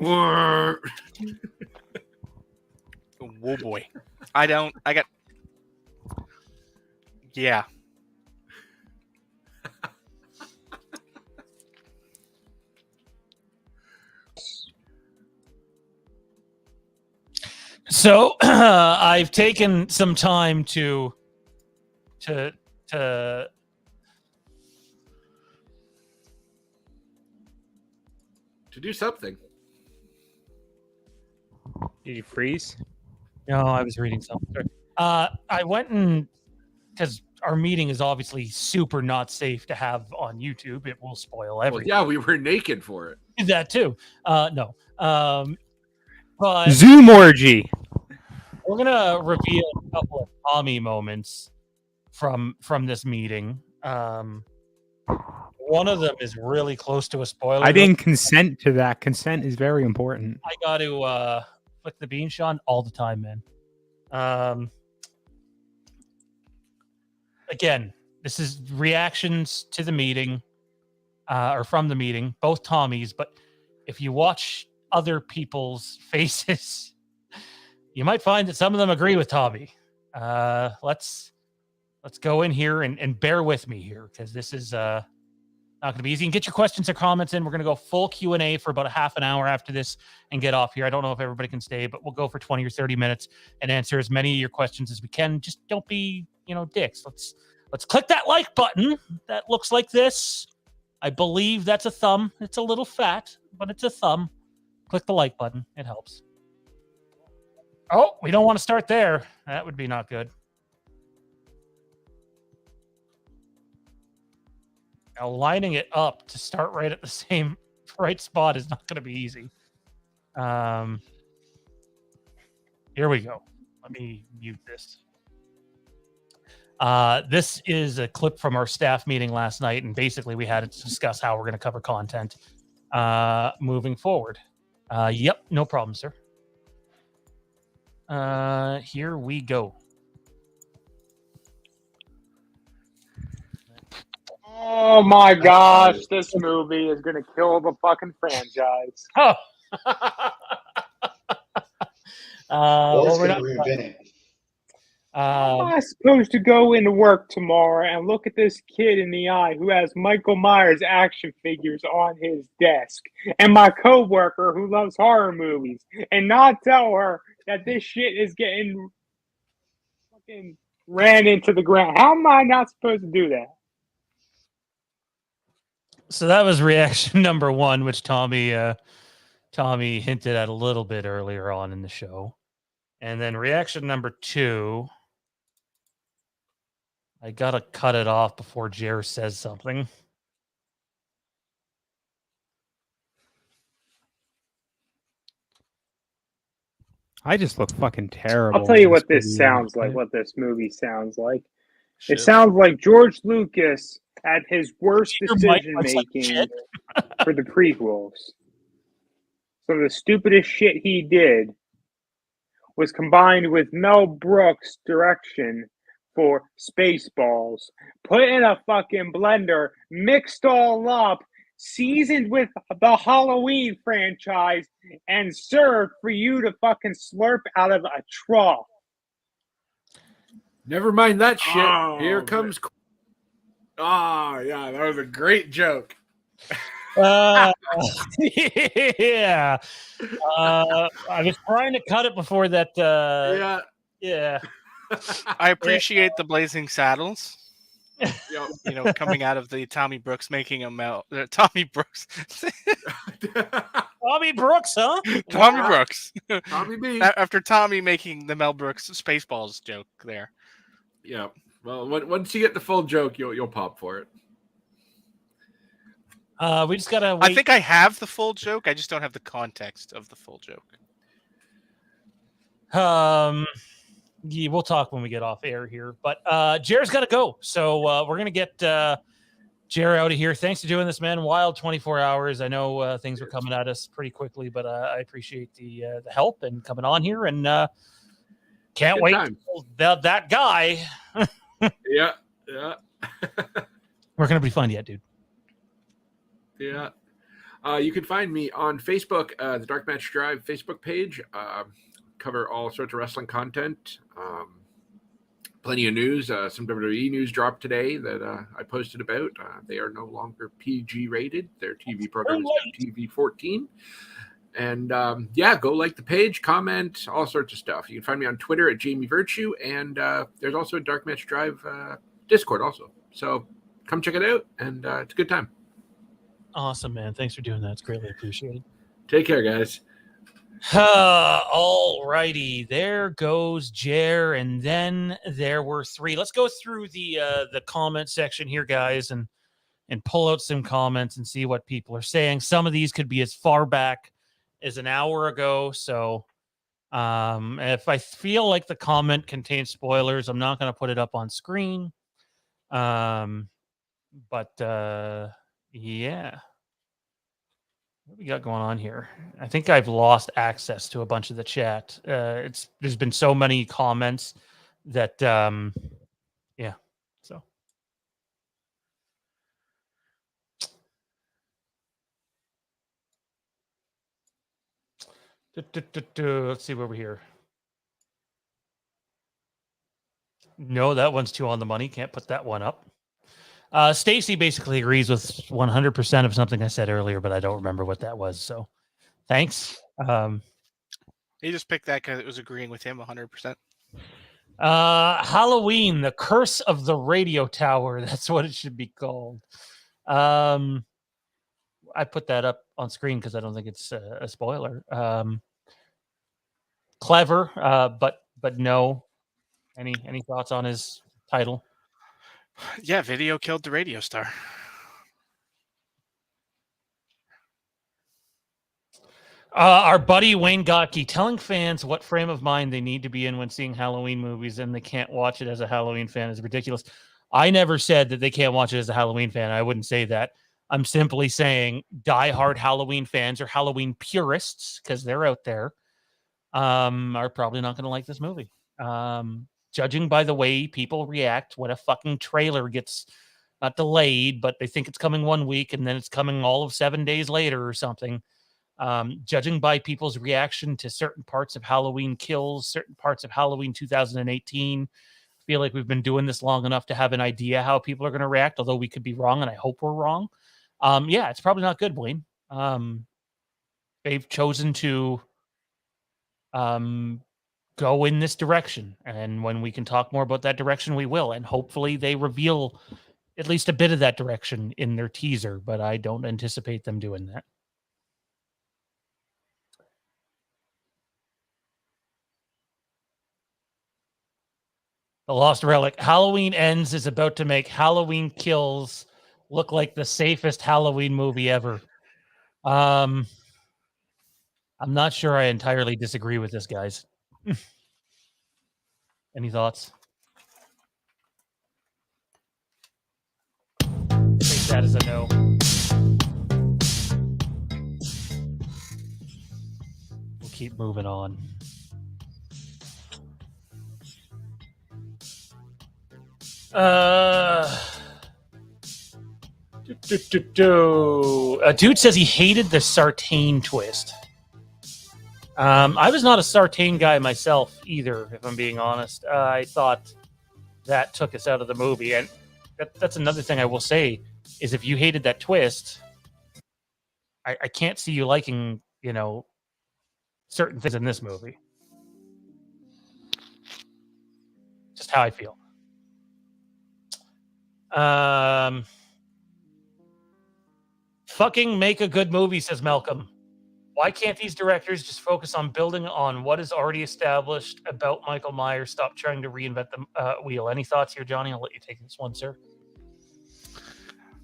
C: Oh boy. Yeah.
A: So I've taken some time to
B: do something.
E: Did you freeze?
A: No, I was reading something. I went and because our meeting is obviously super not safe to have on YouTube. It will spoil everything.
B: Well, yeah, we were naked for it.
A: That too. No. But
E: Zoom orgy.
A: we're gonna reveal a couple of Tommy moments from this meeting. One of them is really close to a spoiler.
E: I didn't consent to that. Consent is very important.
A: I got to flick the bean, Sean, all the time, man. Again, this is reactions to the meeting, or from the meeting, both Tommies. But if you watch other people's faces, you might find that some of them agree with Tommy. Let's go in here and bear with me here, because this is not going to be easy. And get your questions or comments in. We're going to go full Q&A for about a half an hour after this and get off here. I don't know if everybody can stay, but we'll go for 20 or 30 minutes and answer as many of your questions as we can. Just don't be, dicks. Let's click that like button. That looks like this. I believe that's a thumb. It's a little fat, but it's a thumb. Click the like button. It helps. Oh, we don't want to start there. That would be not good. Now, lining it up to start right at the same right spot is not going to be easy. Here we go. Let me mute this. This is a clip from our staff meeting last night, and basically we had to discuss how we're going to cover content moving forward. Yep, no problem, sir. Here we go.
F: Oh my gosh, this movie is going to kill the fucking franchise.
A: Oh.
D: Or it's
A: we're
D: going
A: not
D: to reinvent it.
F: How am I supposed to go into work tomorrow and look at this kid in the eye who has Michael Myers action figures on his desk and my coworker who loves horror movies and not tell her that this shit is getting fucking ran into the ground? How am I not supposed to do that?
A: So that was reaction number one, which Tommy hinted at a little bit earlier on in the show. And then reaction number two, I got to cut it off before Jer says something.
E: I just look fucking terrible.
F: I'll tell you what
E: this
F: this
E: video.
F: sounds like, what this movie sounds like. It sounds like George Lucas at his worst
A: Your mic
F: decision
A: looks like
F: making
A: shit.
F: for the prequels. So the stupidest shit he did was combined with Mel Brooks' direction for Spaceballs. Put in a fucking blender, mixed all up, seasoned with the Halloween franchise, and served for you to fucking slurp out of a trough.
B: Never mind that shit.
F: Oh,
B: Here comes. Yeah, that was a great joke.
A: Yeah. I was trying to cut it before that. Yeah.
C: I appreciate the Blazing Saddles.
B: Yep.
C: Coming out of the Tommy Brooks making a Mel. Tommy Brooks.
A: Tommy Brooks, huh?
C: Tommy Brooks.
B: Tommy B.
C: After Tommy making the Mel Brooks Spaceballs joke there.
B: Yeah. Well, once you get the full joke, you'll pop for it.
A: We just gotta wait.
C: I think I have the full joke. I just don't have the context of the full joke.
A: Yeah, we'll talk when we get off air here. But Jared's got to go, so we're gonna get Jared out of here. Thanks for doing this, man. Wild 24 hours. I know things were coming at us pretty quickly, but I appreciate the help and coming on here, and can't
B: Good
A: wait
B: time.
A: till that guy.
B: Yeah.
A: Where can everybody find you at, dude?
B: Yeah. You can find me on Facebook, the Dark Match Drive Facebook page. Cover all sorts of wrestling content. Plenty of news. Some WWE news dropped today that I posted about. They are no longer PG rated. Their TV program is TV 14. And go like the page, comment, all sorts of stuff. You can find me on Twitter at Jamie Virtue, and there's also a Dark Match Drive Discord also. So come check it out, and it's a good time.
A: Awesome, man. Thanks for doing that. It's greatly appreciated.
B: Take care, guys.
A: All righty. There goes Jer, and then there were three. Let's go through the comment section here, guys, and pull out some comments and see what people are saying. Some of these could be as far back as an hour ago. So if I feel like the comment contains spoilers, I'm not going to put it up on screen. Yeah. What we got going on here? I think I've lost access to a bunch of the chat. There's been so many comments that so let's see where we're here. No, that one's too on the money. Can't put that one up. Stacy basically agrees with 100% of something I said earlier, but I don't remember what that was. So thanks.
C: He just picked that because it was agreeing with him 100%.
A: Halloween, the curse of the radio tower. That's what it should be called. I put that up on screen because I don't think it's a spoiler. Clever, but no. Any thoughts on his title?
C: Yeah, video killed the radio star.
A: Our buddy Wayne Gotke telling fans what frame of mind they need to be in when seeing Halloween movies, and they can't watch it as a Halloween fan is ridiculous. I never said that they can't watch it as a Halloween fan. I wouldn't say that. I'm simply saying diehard Halloween fans or Halloween purists, because they're out there, are probably not going to like this movie. Judging by the way people react when a fucking trailer gets not delayed, but they think it's coming 1 week and then it's coming all of 7 days later or something. Judging by people's reaction to certain parts of Halloween Kills, certain parts of Halloween 2018, I feel like we've been doing this long enough to have an idea how people are going to react, although we could be wrong, and I hope we're wrong. It's probably not good, Wayne. They've chosen to go in this direction, and when we can talk more about that direction, we will, and hopefully they reveal at least a bit of that direction in their teaser, but I don't anticipate them doing that. The Lost Relic. Halloween Ends is about to make Halloween Kills look like the safest Halloween movie ever. I'm not sure I entirely disagree with this, guys. Any thoughts? Take that as a no. We'll keep moving on. Dude says he hated the Sartain twist. I was not a Sartain guy myself either, if I'm being honest. I thought that took us out of the movie, and that's another thing I will say is if you hated that twist, I can't see you liking, certain things in this movie. Just how I feel. Fucking make a good movie, says Malcolm. Why can't these directors just focus on building on what is already established about Michael Myers? Stop trying to reinvent the wheel. Any thoughts here, Johnny? I'll let you take this one, sir.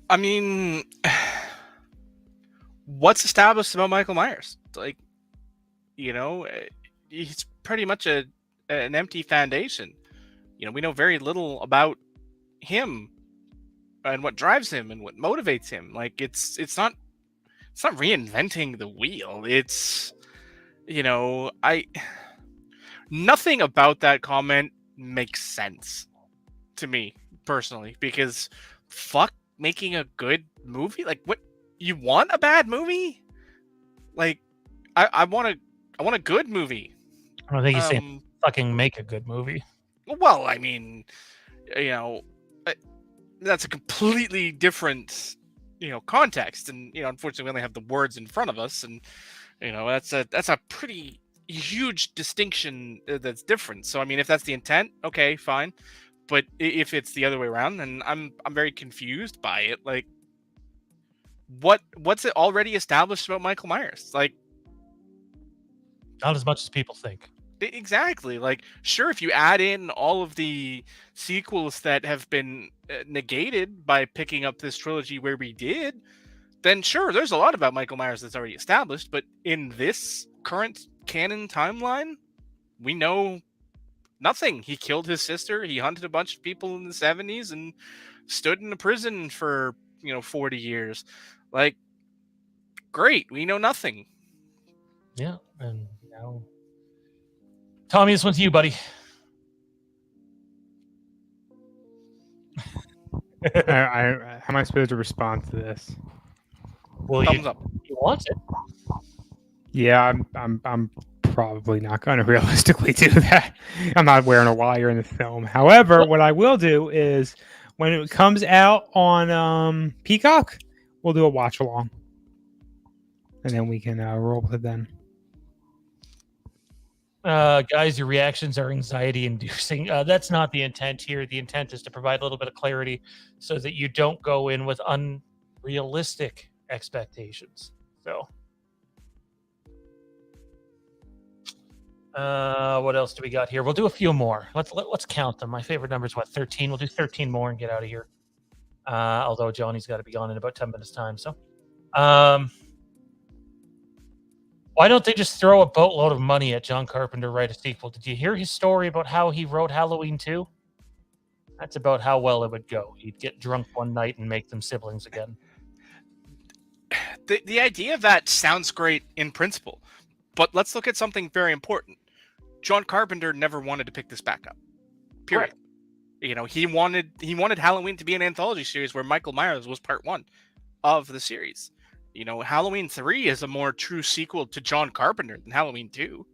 C: I mean, what's established about Michael Myers? Like, he's pretty much an empty foundation. We know very little about him and what drives him and what motivates him. Like, it's not reinventing the wheel. It's, nothing about that comment makes sense to me personally, because fuck making a good movie. Like, what, you want a bad movie? Like, I want a good movie.
A: I don't think he's saying fucking make a good movie.
C: Well, I mean, that's a completely different, context, and unfortunately, we only have the words in front of us, and that's a pretty huge distinction that's different. So, I mean, if that's the intent, okay, fine. But if it's the other way around, then I'm very confused by it. Like, what's it already established about Michael Myers? Like,
A: not as much as people think.
C: Exactly. Like, sure, if you add in all of the sequels that have been negated by picking up this trilogy where we did, then sure, there's a lot about Michael Myers that's already established. But in this current canon timeline, we know nothing. He killed his sister. He hunted a bunch of people in the 70s and stood in a prison for 40 years. Like, great. We know nothing.
A: Yeah, and now, Tommy, this one's you, buddy.
E: How am I supposed to respond to this?
A: Well,
C: thumbs up.
A: He wants it.
E: Yeah, I'm probably not going to realistically do that. I'm not wearing a wire in the film. However, what I will do is when it comes out on Peacock, we'll do a watch along, and then we can roll with it then.
A: Guys, your reactions are anxiety inducing. That's not the intent here. The intent is to provide a little bit of clarity so that you don't go in with unrealistic expectations. So, what else do we got here? We'll do a few more. Let's count them. My favorite number is 13. We'll do 13 more and get out of here. Although Johnny's got to be gone in about 10 minutes time. So, why don't they just throw a boatload of money at John Carpenter, write a sequel? Did you hear his story about how he wrote Halloween 2? That's about how well it would go. He'd get drunk one night and make them siblings again.
C: The idea of that sounds great in principle, but let's look at something very important. John Carpenter never wanted to pick this back up. Period. Right. He wanted Halloween to be an anthology series where Michael Myers was part 1 of the series. Halloween 3 is a more true sequel to John Carpenter than Halloween 2,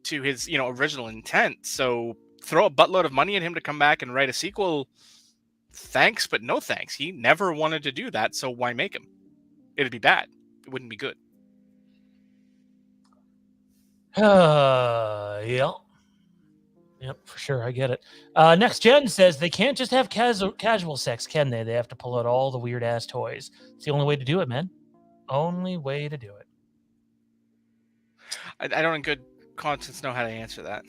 C: to his, original intent. So throw a buttload of money at him to come back and write a sequel. Thanks, but no thanks. He never wanted to do that, so why make him? It'd be bad. It wouldn't be good.
A: Yeah. Yep, for sure. I get it. Next Gen says they can't just have casual sex, can they? They have to pull out all the weird ass toys. It's the only way to do it, man. Only way to do it.
C: I don't in good conscience know how to answer that.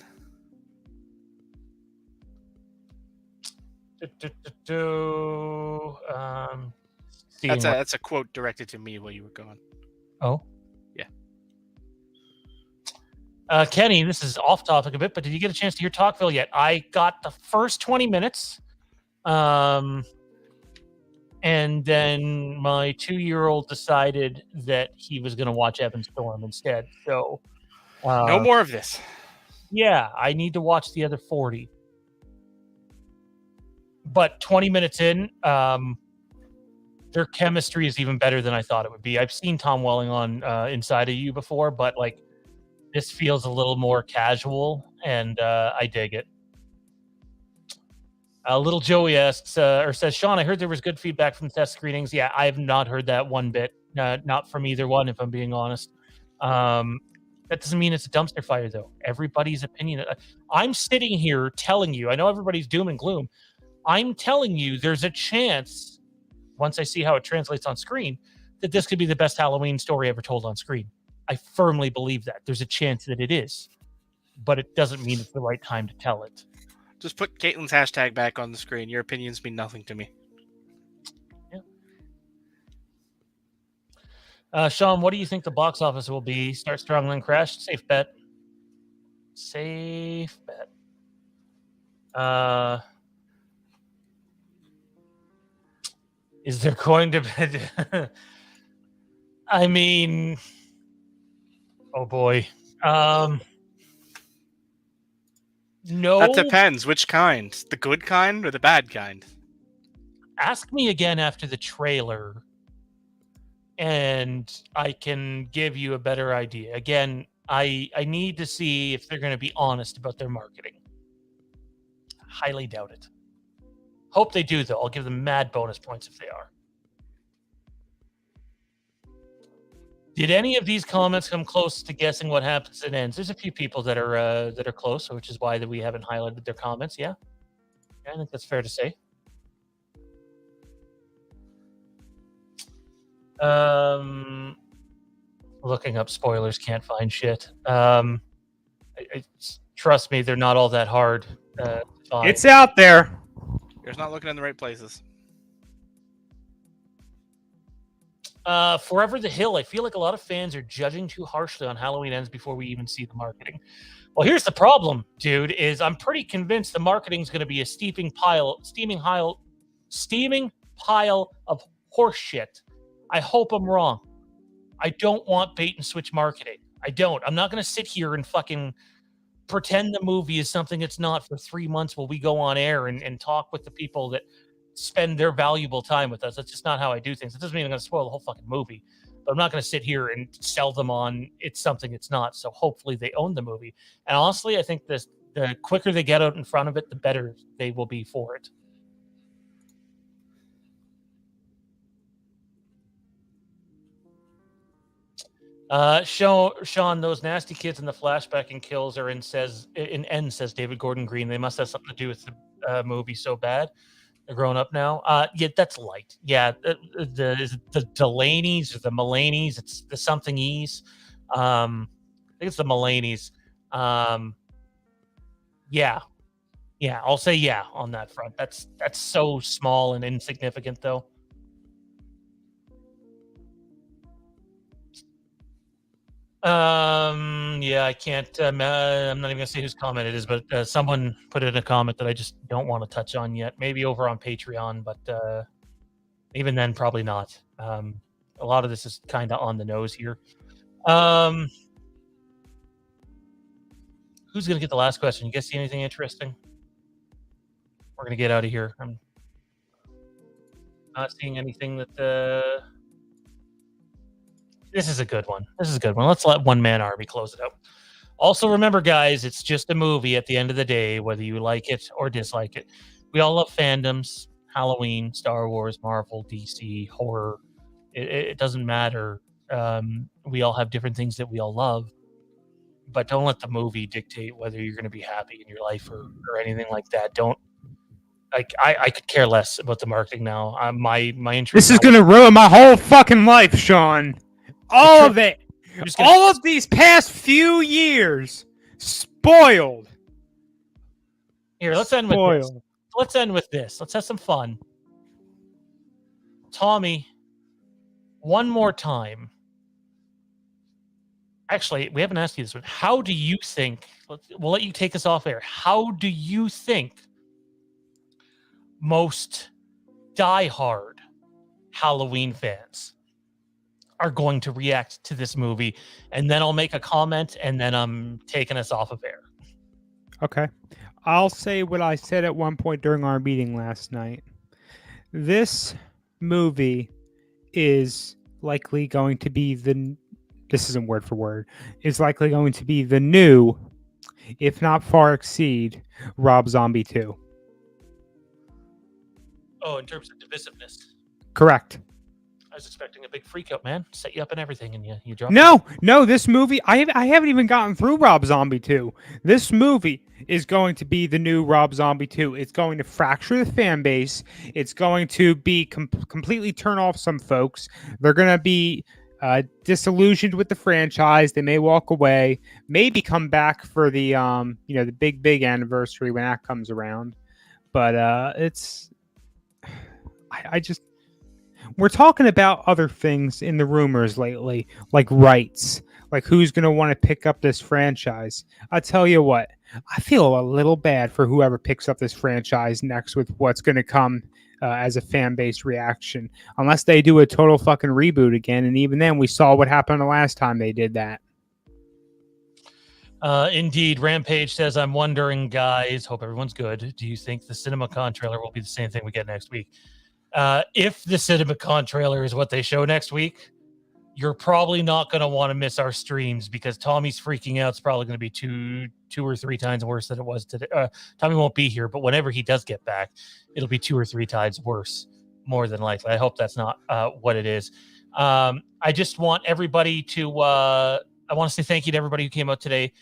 A: That's
C: a quote directed to me while you were gone.
A: Oh?
C: Yeah.
A: Kenny, this is off topic a bit, but did you get a chance to hear Talkville yet? I got the first 20 minutes. And then my 2-year-old decided that he was going to watch Evan Storm instead. So
C: no more of this.
A: Yeah, I need to watch the other 40. but 20 minutes in, their chemistry is even better than I thought it would be. I've seen Tom Welling on Inside of You before, but like this feels a little more casual, and I dig it. Little Joey asks or says, Sean, I heard there was good feedback from test screenings. Yeah, I have not heard that one bit. Not from either one, if I'm being honest. That doesn't mean it's a dumpster fire, though. Everybody's opinion. I'm sitting here telling you, I know everybody's doom and gloom. I'm telling you there's a chance, once I see how it translates on screen, that this could be the best Halloween story ever told on screen. I firmly believe that. There's a chance that it is. But it doesn't mean it's the right time to tell it.
C: Just put Caitlin's hashtag back on the screen. Your opinions mean nothing to me.
A: Yeah. Sean, what do you think the box office will be? Start strong, then crash? Safe bet. Safe bet. Is there going to be... I mean... Oh, boy. No.
C: That depends. Which kind? The good kind or the bad kind?
A: Ask me again after the trailer, and I can give you a better idea. Again, I need to see if they're going to be honest about their marketing. Highly doubt it. Hope they do, though. I'll give them mad bonus points if they are. Did any of these comments come close to guessing what happens and ends? There's a few people that are close, which is why that we haven't highlighted their comments. Yeah, I think that's fair to say. Looking up spoilers, can't find shit. Trust me, they're not all that hard.
E: It's out there.
C: You're not looking in the right places.
A: Forever the Hill. I feel like a lot of fans are judging too harshly on Halloween Ends before we even see the marketing. Well, here's the problem, dude, is I'm pretty convinced the marketing is going to be a steaming pile of horse shit. I hope I'm wrong. I don't want bait and switch marketing. I don't. I'm not going to sit here and fucking pretend the movie is something it's not for 3 months while we go on air and talk with the people that spend their valuable time with us. That's just not how I do things. It doesn't mean I'm going to spoil the whole fucking movie, but I'm not going to sit here and sell them on it's something it's not. So hopefully they own the movie. And honestly, I think the quicker they get out in front of it, the better they will be for it. Sean, those nasty kids in the flashback and kills are in N, says David Gordon Green. They must have something to do with the movie so bad. They're grown up now. Yeah, that's light. Yeah, the Delaney's or the Mulaney's. It's the something-e's. I think it's the Mulaney's. Yeah, I'll say yeah on that front. That's so small and insignificant, though. Yeah, I can't. I'm not even gonna say whose comment it is, but someone put in a comment that I just don't want to touch on yet. Maybe over on Patreon, but even then, probably not. A lot of this is kind of on the nose here. Who's gonna get the last question? You guys see anything interesting? We're gonna get out of here. I'm not seeing anything that. This is a good one. Let's let One Man Army close it out. Also, remember, guys, it's just a movie at the end of the day, whether you like it or dislike it. We all love fandoms, Halloween, Star Wars, Marvel, DC, horror. It doesn't matter. We all have different things that we all love. But don't let the movie dictate whether you're going to be happy in your life or anything like that. Don't. I could care less about the marketing now. My interest.
E: This is going to ruin my whole fucking life, Sean. All of it. All of these past few years. Spoiled.
A: Here, let's end with this. Let's end with this. Let's have some fun. Tommy, one more time. Actually, we haven't asked you this one. How do you think, we'll let you take us off air. How do you think most diehard Halloween fans are going to react to this movie? And then I'll make a comment, and then I'm taking us off of air.
E: Okay. I'll say what I said at one point during our meeting last night. This movie is likely going to be this isn't word for word, is likely going to be the new, if not far exceed, Rob Zombie 2.
A: Oh, in terms of divisiveness.
E: Correct.
A: I was expecting a big freak out, man. Set you up and everything, and you dropped
E: No, this movie, I haven't even gotten through Rob Zombie 2. This movie is going to be the new Rob Zombie 2. It's going to fracture the fan base. It's going to be completely turn off some folks. They're going to be disillusioned with the franchise. They may walk away, maybe come back for the the big anniversary when that comes around. But I just, we're talking about other things in the rumors lately, like rights, like who's going to want to pick up this franchise. I'll tell you what, I feel a little bad for whoever picks up this franchise next with what's going to come as a fan base reaction, unless they do a total fucking reboot again. And even then, we saw what happened the last time they did that.
A: Indeed, Rampage says, I'm wondering, guys, hope everyone's good. Do you think the CinemaCon trailer will be the same thing we get next week? If the CinemaCon trailer is what they show next week, you're probably not going to want to miss our streams, because Tommy's freaking out is probably going to be two or three times worse than it was today. Tommy won't be here, but whenever he does get back, it'll be 2 or 3 times worse, more than likely. I hope that's not what it is. I just want everybody to I want to say thank you to everybody who came out today.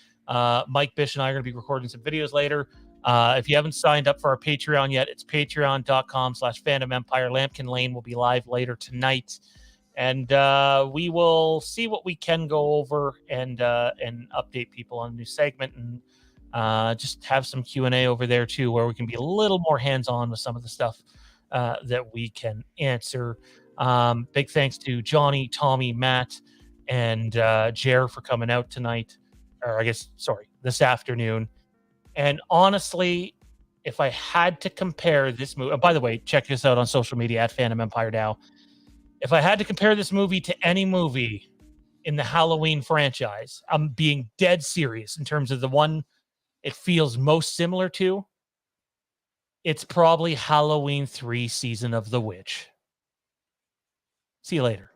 A: Mike Bish and I are going to be recording some videos later. If you haven't signed up for our Patreon yet, it's patreon.com/Fandom Empire. Lampkin Lane will be live later tonight. And we will see what we can go over and update people on a new segment, and just have some Q&A over there too, where we can be a little more hands-on with some of the stuff that we can answer. Big thanks to Johnny, Tommy, Matt, and Jer for coming out tonight, or this afternoon. And honestly, if I had to compare this movie, by the way, check this out on social media at Fandom Empire now. If I had to compare this movie to any movie in the Halloween franchise, I'm being dead serious in terms of the one it feels most similar to, it's probably Halloween 3 Season of the Witch. See you later.